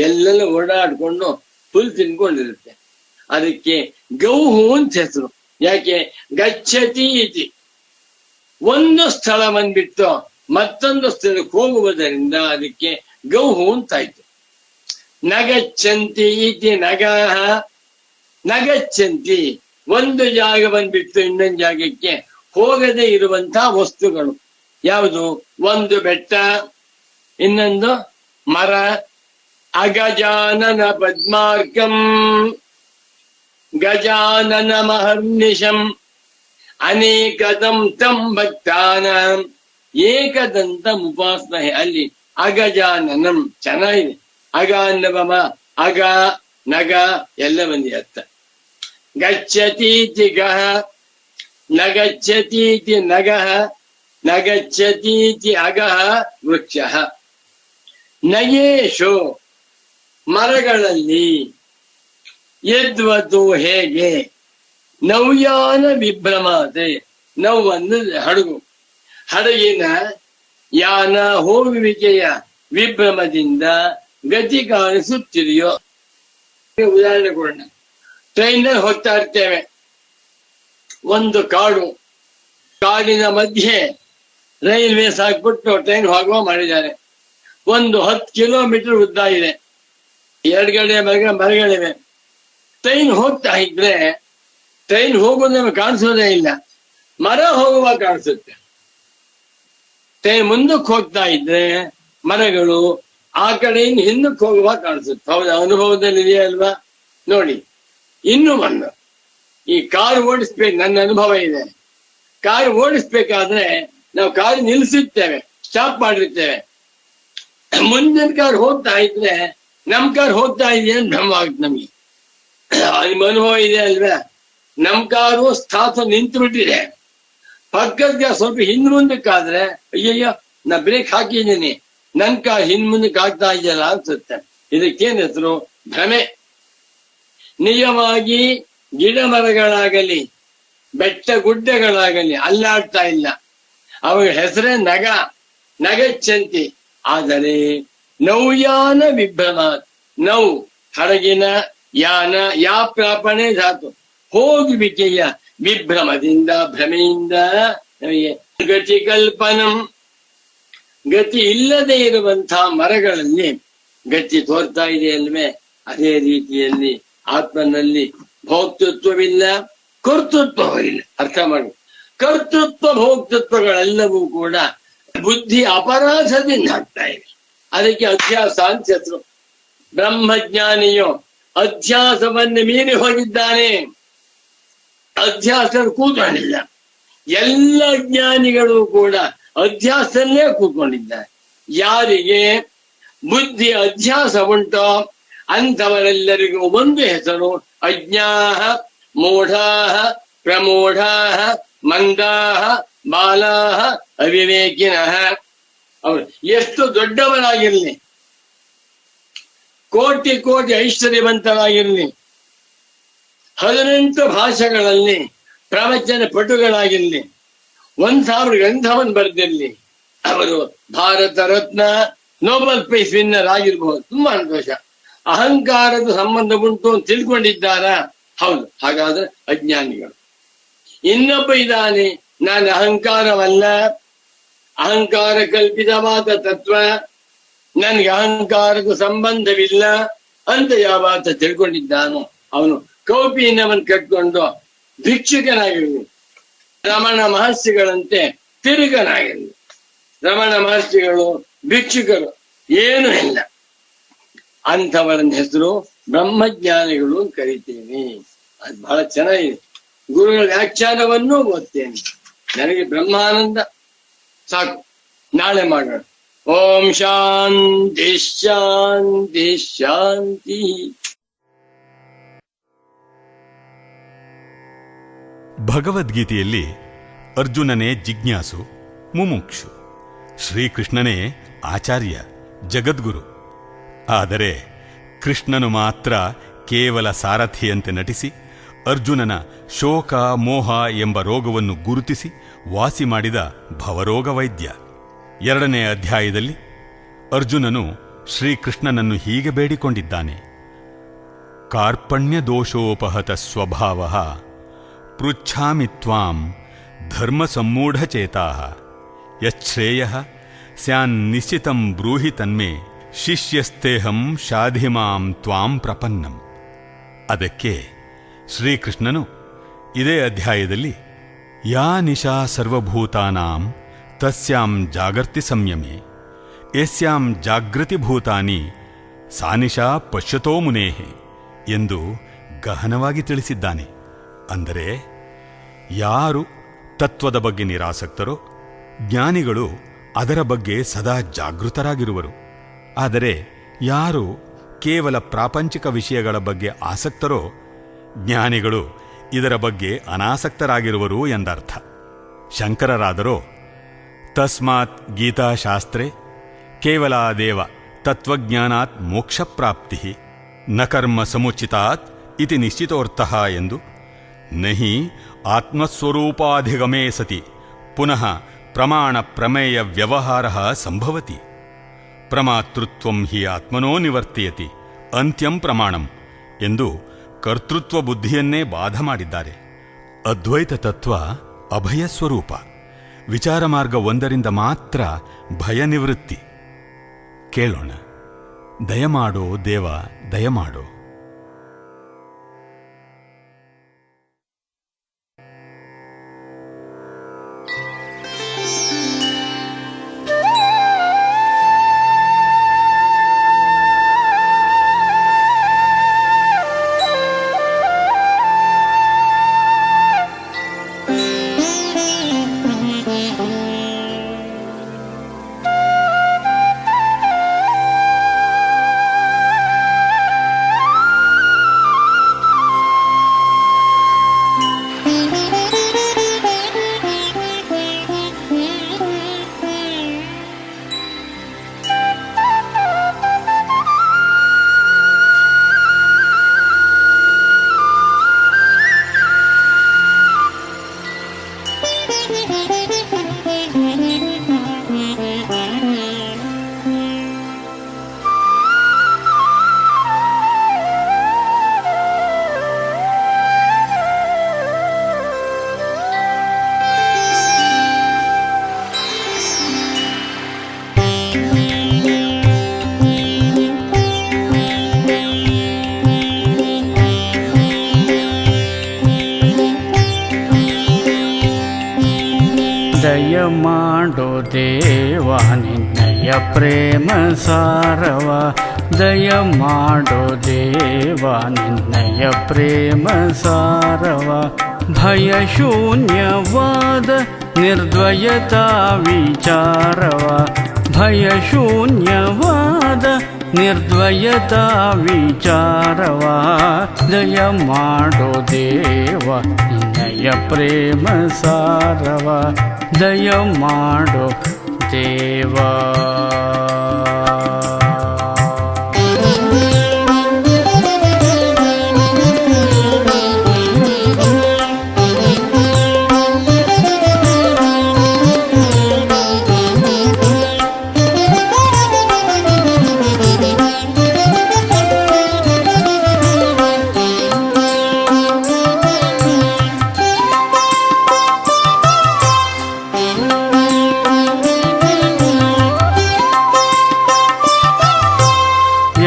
ಎಲ್ಲೆಲ್ಲ ಓಡಾಡ್ಕೊಂಡು ಹುಲ್ ತಿನ್ಕೊಂಡಿರುತ್ತೆ. ಅದಕ್ಕೆ ಗೌಹು ಅಂತ ಹೆಸರು. ಯಾಕೆ? ಗಚ್ಚತಿ ಇತಿ, ಒಂದು ಸ್ಥಳ ಬಂದ್ಬಿಟ್ಟು ಮತ್ತೊಂದು ಸ್ಥಳಕ್ಕೆ ಹೋಗುವುದರಿಂದ ಅದಕ್ಕೆ ಗೌಹು ಅಂತಾಯ್ತು. ನಗಚ್ಚಂತಿ ಇತಿ ನಗಾಹ, ನಗಚ್ಚಂತಿ ಒಂದು ಜಾಗ ಬಂದ್ಬಿಟ್ಟು ಇನ್ನೊಂದು ಜಾಗಕ್ಕೆ ಹೋಗದೆ ಇರುವಂತಹ ವಸ್ತುಗಳು. ಯಾವುದು? ಒಂದು ಬೆಟ್ಟ, ಇನ್ನೊಂದು ಮರ. ಅಗಜಾನನ ಪದ್ಮಾರ್ಕಂ ಗಜಾನನ ಮಹರ್ನಿಶಂ ಅನೇಕದಂ ತಂ ಭಕ್ತಾನಾಂ ಏಕದಂತಂ ಉಪಾಸ್ಮಹೆ. ಅಲ್ಲಿ ಅಗಜಾನನಂ ಚೆನ್ನಾಗಿದೆ. ಅಗ ಅನ್ನಬಮ, ಅಗ ನಗ ಎಲ್ಲ ಬಂದಿ ಅರ್ಥ. ಗಚ್ಚತೀತಿ ಗಹ, ನಗಚ್ಚತೀತಿ ನಗಃ, ನಗಚ್ಚತೀತಿ ಅಗಹ ವೃಕ್ಷಃ. ನಯೇಶು ಮರಗಳಲ್ಲಿ, ಯದ್ವತು ಹೇಗೆ, ನವ್ಯಾನ ವಿಭ್ರಮಾತೆ ನವ್ವನ್ನು ಹಡಗು, ಹಡಗಿನ ಯಾನ ಹೋಗುವಿಕೆಯ ವಿಭ್ರಮದಿಂದ ಗತಿ ಕಾಣಿಸುತ್ತಿದೆಯೋ. ಉದಾಹರಣೆ ಕೊಡೋಣ. ಟ್ರೈನಲ್ಲಿ ಹೋಗ್ತಾ ಇರ್ತೇವೆ, ಒಂದು ಕಾಡು, ಕಾಡಿನ ಮಧ್ಯೆ ರೈಲ್ವೆ ಹಾಕ್ಬಿಟ್ಟು ಟ್ರೈನ್ ಹೋಗುವ ಮಾಡಿದ್ದಾರೆ. ಒಂದು 10 ಕಿಲೋಮೀಟರ್ ಉದ್ದ ಇದೆ, ಎರಡ್ಗಡೆ ಮರಗಳಿವೆ. ಟ್ರೈನ್ ಹೋಗ್ತಾ ಇದ್ರೆ ಟ್ರೈನ್ ಹೋಗೋದು ನಮಗೆ ಕಾಣಿಸೋದೇ ಇಲ್ಲ, ಮರ ಹೋಗುವಾಗ ಕಾಣಿಸುತ್ತೆ. ಟ್ರೈನ್ ಮುಂದಕ್ಕೆ ಹೋಗ್ತಾ ಇದ್ರೆ ಮರಗಳು ಆ ಕಡೆಯಿಂದ ಹಿಂದಕ್ಕೆ ಹೋಗುವಾಗ ಕಾಣಿಸುತ್ತೆ. ಹೌದಾ? ಅನುಭವದಲ್ಲಿ ಇದೆಯಾ ಅಲ್ವಾ? ನೋಡಿ, ಇನ್ನು ಒಂದು ಈ ಕಾರ್ ಓಡಿಸ್ಬೇಕು, ನನ್ನ ಅನುಭವ ಇದೆ. ಕಾರ್ ಓಡಿಸ್ಬೇಕಾದ್ರೆ ನಾವು ಕಾರ್ ನಿಲ್ಸಿರ್ತೇವೆ, ಸ್ಟಾಪ್ ಮಾಡಿರ್ತೇವೆ. ಮುಂದಿನ ಕಾರ್ ಹೋಗ್ತಾ ಇದ್ರೆ ನಮ್ ಕಾರ್ ಹೋಗ್ತಾ ಇದೆ ಅಂತ ಭ್ರಮ ಆಗುತ್ತೆ ನಮ್ಗೆ. ನಿಮ್ ಅನುಭವ ಇದೆ ಅಲ್ವಾ? ನಮ್ ಕಾರು ಸ್ಥಾತು ನಿಂತು ಬಿಟ್ಟಿದೆ, ಪಕ್ಕದ ಸ್ವಲ್ಪ ಹಿಂದ್ ಮುಂದಕ್ಕಾದ್ರೆ ಅಯ್ಯಯ್ಯೋ ನಾ ಬ್ರೇಕ್ ಹಾಕಿದ್ದೀನಿ, ನನ್ ಕಾರ್ ಹಿಂದ್ ಮುಂದಕ್ಕೆ ಆಗ್ತಾ ಇದೆಯಲ್ಲ ಅನ್ಸುತ್ತೆ. ಇದಕ್ಕೇನ್ ಹೆಸರು? ಭ್ರಮೆ. ನಿಜವಾಗಿ ಗಿಡ ಮರಗಳಾಗಲಿ ಬೆಟ್ಟ ಗುಡ್ಡಗಳಾಗಲಿ ಅಲ್ಲಾಡ್ತಾ ಇಲ್ಲ, ಅವಾಗ ಹೆಸರೇ ನಗ, ನಗಚ್ಚಂತಿ. ಆದರೆ ನೌಯಾನ ವಿಭ್ರಮ, ನೌ ಹಡಗಿನ, ಯಾನ ಯಾ ಪ್ರಾಪಣೆ ಧಾತು ಹೋಗುವಿಕೆಯ ವಿಭ್ರಮದಿಂದ ಭ್ರಮೆಯಿಂದ ನಮಗೆ ಗತಿ ಕಲ್ಪನಂ, ಗತಿ ಇಲ್ಲದೆ ಇರುವಂತಹ ಮರಗಳಲ್ಲಿ ಗತಿ ತೋರ್ತಾ ಇದೆ ಅಲ್ವೇ? ಅದೇ ರೀತಿಯಲ್ಲಿ ಆತ್ಮನಲ್ಲಿ ಭೋಕ್ತೃತ್ವವಿಲ್ಲ, ಕರ್ತೃತ್ವವಿಲ್ಲ. ಅರ್ಥ ಮಾಡಿ, ಕರ್ತೃತ್ವ ಭೋಕ್ತೃತ್ವಗಳೆಲ್ಲವೂ ಕೂಡ ಬುದ್ಧಿ ಅಪರಾಧದಿಂದ ಆಗ್ತಾ ಇವೆ. ಅದಕ್ಕೆ ಅಧ್ಯಾಸ ಅಂತ ಹೆಸರು. ಬ್ರಹ್ಮಜ್ಞಾನಿಯು ಅಧ್ಯಾಸವನ್ನು ಮೀರಿ ಹೋಗಿದ್ದಾನೆ, ಅಧ್ಯಾಸ ಕೂತ್ಕೊಂಡಿಲ್ಲ. ಎಲ್ಲ ಜ್ಞಾನಿಗಳು ಕೂಡ ಅಧ್ಯಾಸಲ್ಲೇ ಕೂತ್ಕೊಂಡಿದ್ದಾರೆ. ಯಾರಿಗೆ ಬುದ್ಧಿ ಅಧ್ಯಾಸ ಉಂಟೋ ಅಂಥವರೆಲ್ಲರಿಗೂ ಒಂದು ಹೆಸರು ಅಜ್ಞಾಹ, ಮೂಢಾಹ, ಪ್ರಮೂಢಾಹ, ಮಂದಾಹ, ಬಾಲಾಹ, ಅವಿವೇಕಿನಃ. ಅವರು ಎಷ್ಟು ದೊಡ್ಡವರಾಗಿರ್ಲಿ, ಕೋಟಿ ಕೋಟಿ ಐಶ್ವರ್ಯವಂತರಾಗಿರ್ಲಿ, 18 ಭಾಷೆಗಳಲ್ಲಿ ಪ್ರವಚನ ಪಟುಗಳಾಗಿರ್ಲಿ, 1000 ಗ್ರಂಥವನ್ನು ಬರೆದಿರ್ಲಿ, ಅವರು Bharat Ratna, Nobel prize winner ಆಗಿರ್ಬಹುದು. ತುಂಬಾ ಸಂತೋಷ. ಅಹಂಕಾರದ ಸಂಬಂಧ ಉಂಟು ಅಂತ ತಿಳ್ಕೊಂಡಿದ್ದಾರಾ? ಹೌದು. ಹಾಗಾದ್ರೆ ಅಜ್ಞಾನಿಗಳು. ಇನ್ನೊಬ್ಬ ಇದ್ದಾನೆ, ನಾನು ಅಹಂಕಾರವಲ್ಲ, ಅಹಂಕಾರ ಕಲ್ಪಿತವಾದ ತತ್ವ, ನನ್ಗೆ ಅಹಂಕಾರದ ಸಂಬಂಧವಿಲ್ಲ ಅಂತ ಯಾವತ್ತ ತಿಳ್ಕೊಂಡಿದ್ದಾನೋ ಅವನು ಕೌಪಿನವನ್ನು ಕಟ್ಕೊಂಡು ಭಿಕ್ಷುಕನಾಗಿರಲಿ, ರಮಣ ಮಹರ್ಷಿಗಳಂತೆ ತಿರುಗನಾಗಿರಲಿ. ರಮಣ ಮಹರ್ಷಿಗಳು ಭಿಕ್ಷುಕರು, ಏನು ಇಲ್ಲ. ಅಂಥವರನ್ನ ಹೆಸರು ಬ್ರಹ್ಮಜ್ಞಾನಿಗಳು ಅಂತ ಕರಿತೇನೆ. ಅದು ಬಹಳ ಚೆನ್ನಾಗಿದೆ. ಗುರುಗಳ ವ್ಯಾಖ್ಯಾನವನ್ನು ಓದ್ತೇನೆ, ನನಗೆ ಬ್ರಹ್ಮಾನಂದ ಸಾಕು. ನಾಳೆ ಮಾಡೋಣ. ಓಂ ಶಾಂತಿ ಶಾಂತಿ ಶಾಂತಿ. ಭಗವದ್ಗೀತೆಯಲ್ಲಿ ಅರ್ಜುನನೇ ಜಿಜ್ಞಾಸು, ಮುಮುಕ್ಷು, ಶ್ರೀಕೃಷ್ಣನೇ ಆಚಾರ್ಯ, ಜಗದ್ಗುರು. ಆದರೆ ಕೃಷ್ಣನು ಮಾತ್ರ ಕೇವಲ ಸಾರಥಿಯಂತೆ ನಟಿಸಿ ಅರ್ಜುನನ ಶೋಕ ಮೋಹ ಎಂಬ ರೋಗವನ್ನು ಗುರುತಿಸಿ ವಾಸಿ ಮಾಡಿದ ಭವರೋಗ ವೈದ್ಯ. 2ನೇ ಅಧ್ಯಾಯದಲ್ಲಿ ಅರ್ಜುನನು ಶ್ರೀಕೃಷ್ಣನನ್ನು ಹೀಗೆ ಬೇಡಿಕೊಂಡಿದ್ದಾನೆ: ಕಾರ್ಪಣ್ಯ ದೋಷೋಪಹತ ಸ್ವಭಾವ ಪೃಚ್ಛಾಮಿ ತ್ವಾಂ ಧರ್ಮ ಸಮ್ಮೂಢಚೇತಾಃ ಯಚ್ಛ್ರೇಯಃ ಸ್ಯಾನ್ನಿಶ್ಚಿತಂ ಬ್ರೂಹಿ ತನ್ಮೇ ಶಿಷ್ಯಸ್ತೇಹಂ ಶಾಧಿಮಾಂ ತ್ವಾಂ ಪ್ರಪನ್ನಂ. ಅದಕ್ಕೆ ಶ್ರೀಕೃಷ್ಣನು ಇದೇ ಅಧ್ಯಾಯದಲ್ಲಿ ಯಾ ನಿಶಾ ಸರ್ವಭೂತಾನಾಂ ತಸ್ಯಾಂ ಜಾಗರ್ತಿ ಸಂಯಮೇ ಯಸ್ಯಾಂ ಜಾಗೃತಿ ಭೂತಾನಿ ಸಾ ನಿಶಾ ಪಶ್ಯತೋ ಮುನೇಃ ಎಂದು ಗಹನವಾಗಿ ತಿಳಿಸಿದ್ದಾನೆ. ಅಂದರೆ ಯಾರು ತತ್ವದ ಬಗ್ಗೆ ನಿರಾಸಕ್ತರೋ ಜ್ಞಾನಿಗಳು ಅದರ ಬಗ್ಗೆ ಸದಾ ಜಾಗೃತರಾಗಿರುವರು. ಆದರೆ ಯಾರು ಕೇವಲ ಪ್ರಾಪಂಚಿಕ ವಿಷಯಗಳ ಬಗ್ಗೆ ಆಸಕ್ತರೋ ಜ್ಞಾನಿಗಳು ಇದರ ಬಗ್ಗೆ ಅನಾಸಕ್ತರಾಗಿರುವರು ಎಂದರ್ಥ. ಶಂಕರರಾದರೋ ತಸ್ಮಾತ್ ಗೀತಾಶಾಸ್ತ್ರೆ ಕೇವಲಾದೇವ ತತ್ವಜ್ಞಾನಾತ್ ಮೋಕ್ಷಪ್ರಾಪ್ತಿ ನ ಕರ್ಮ ಸಮುಚಿತಾತ್ ಇತಿ ನಿಶ್ಚಿತೋರ್ಥಃ ಎಂದು ನಹಿ ಆತ್ಮಸ್ವರೂಪಾಧಿಗಮೇ ಸತಿ ಪುನಃ ಪ್ರಮಾಣ ಪ್ರಮೇಯ ವ್ಯವಹಾರ ಸಂಭವತಿ ಪ್ರಮಾತೃತ್ವಂ ಹಿ ಆತ್ಮನೋ ನಿವರ್ತಿಯತಿ ಅಂತ್ಯಂ ಪ್ರಮಾಣಂ ಎಂದು ಕರ್ತೃತ್ವ ಬುದ್ಧಿಯನ್ನೇ ಬಾಧ ಮಾಡಿದ್ದಾರೆ. ಅದ್ವೈತ ತತ್ವ ಅಭಯ ಸ್ವರೂಪ. ವಿಚಾರ ಮಾರ್ಗ 1ರಿಂದ ಮಾತ್ರ ಭಯ ನಿವೃತ್ತಿ. ಕೇಳೋಣ. ದಯಮಾಡೋ ದೇವ ದಯಮಾಡೋ. ದಯಮಾಡೋ ದೇವ ನಿನ್ನಯ ಪ್ರೇಮ ಸಾರವ, ದಯಮಾಡೋ ದೇವ ನಿನ್ನಯ ಪ್ರೇಮ ಸಾರವ. ಭಯಶೂನ್ಯವಾದ ನಿರ್ದ್ವಯತಾ ವಿಚಾರವ, ಭಯಶೂನ್ಯವಾದ ನಿರ್ದ್ವಯತಾ ವಿಚಾರವ. ದಯಮಾಡೋ ದೇವ ನಿನ್ನಯ ಪ್ರೇಮ ಸಾರವ, ದಯಮಾಡೋ ದೇವ.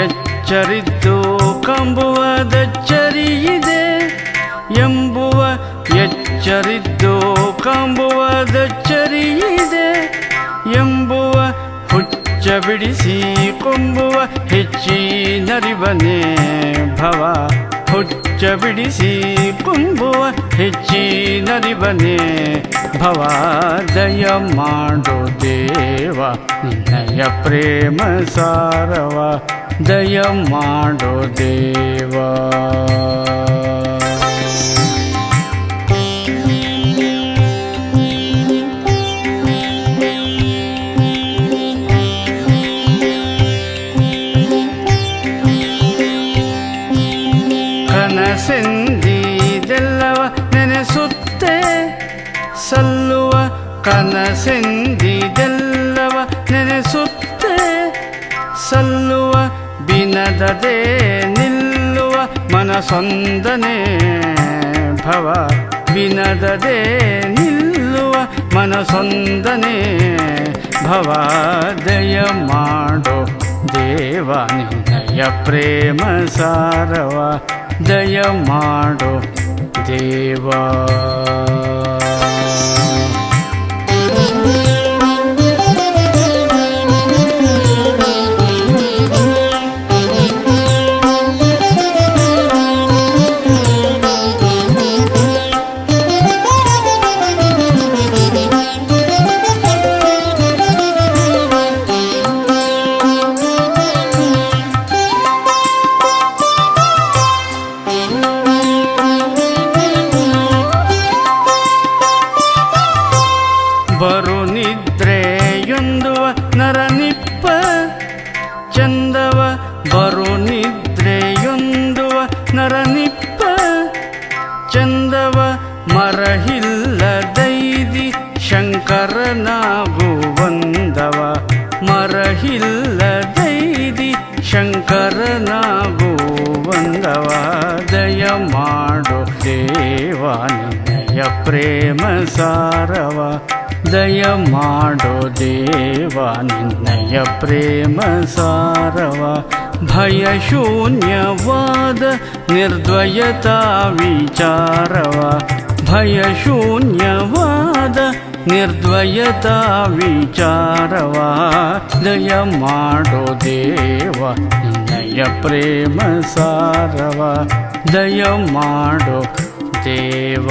ಎಚ್ಚರಿದ್ದು ಕಂಬುವದ ಚರಿಯಿದೆ ಎಂಬುವ, ಎಚ್ಚರಿದ್ದು ಕಂಬುವದ ಚರಿಯಿದೆ ಎಂಬುವ ಹುಚ್ಚ ಬಿಡಿಸಿ ಕೊಂಬುವ ಹೆಚ್ಚಿನರಿವನೇ ಭವ. ಹುಚ್ಚ ಬಿಡಿಸಿ ಕೊಂಬುವ ಹೆಚ್ಚಿನರಿವನೇ ಭವ. ದಯಮಾಡೋ ದೇವ ನಿನ್ನಯ ಪ್ರೇಮ ಸಾರವ, ದಯಮಾಡೋ ದೇವ. ಕನಸೆಂದಿದೆಲ್ಲವ ನೆನೆಸುತ್ತೆ ಸಲ್ಲುವ, ಕನಸೆಂದಿದೆಲ್ಲವ ನೆನೆಸುತ್ತೆ ಸಲ್ಲುವ. ಬಿನದದೆ ನಿಲ್ಲುವ ಮನಸೊಂದನೆ ಭವ, ಬಿನದದೆ ನಿಲ್ಲುವ ಮನಸೊಂದನೆ ಭವ. ದಯಮಾಡೋ ದೇವ ನಿನ್ನಯ ಪ್ರೇಮ ಸಾರವ, ದಯಮಾಡೋ ದೇವ. ಮರಹಿಲ್ಲದೈದಿ ಶಂಕರನಾಗುವಂದವ ಮರಹಿಲ್ಲದೈದಿ ಶಂಕರನಾಗುವಂದವ ದಯ ಮಾಡು ದೇವ ನಿನ್ನಯ ಪ್ರೇಮ ಸಾರವ ದಯ ಮಾಡೋ ದೇವ ನಿನ್ನಯ ಪ್ರೇಮ ಸಾರವ ಭಯ ಶೂನ್ಯವಾದ ನಿರ್ದ್ವಯತಾ ವಿಚಾರವ ಭಯ ಶೂನ್ಯವಾದ ನಿರ್ದ್ವಯತಾ ವಿಚಾರವ ದಯ ಮಾಡೋ ದೇವ ನಿನ್ನಯ ಪ್ರೇಮ ಸಾರವ ದಯ ಮಾಡೋ ದೇವ.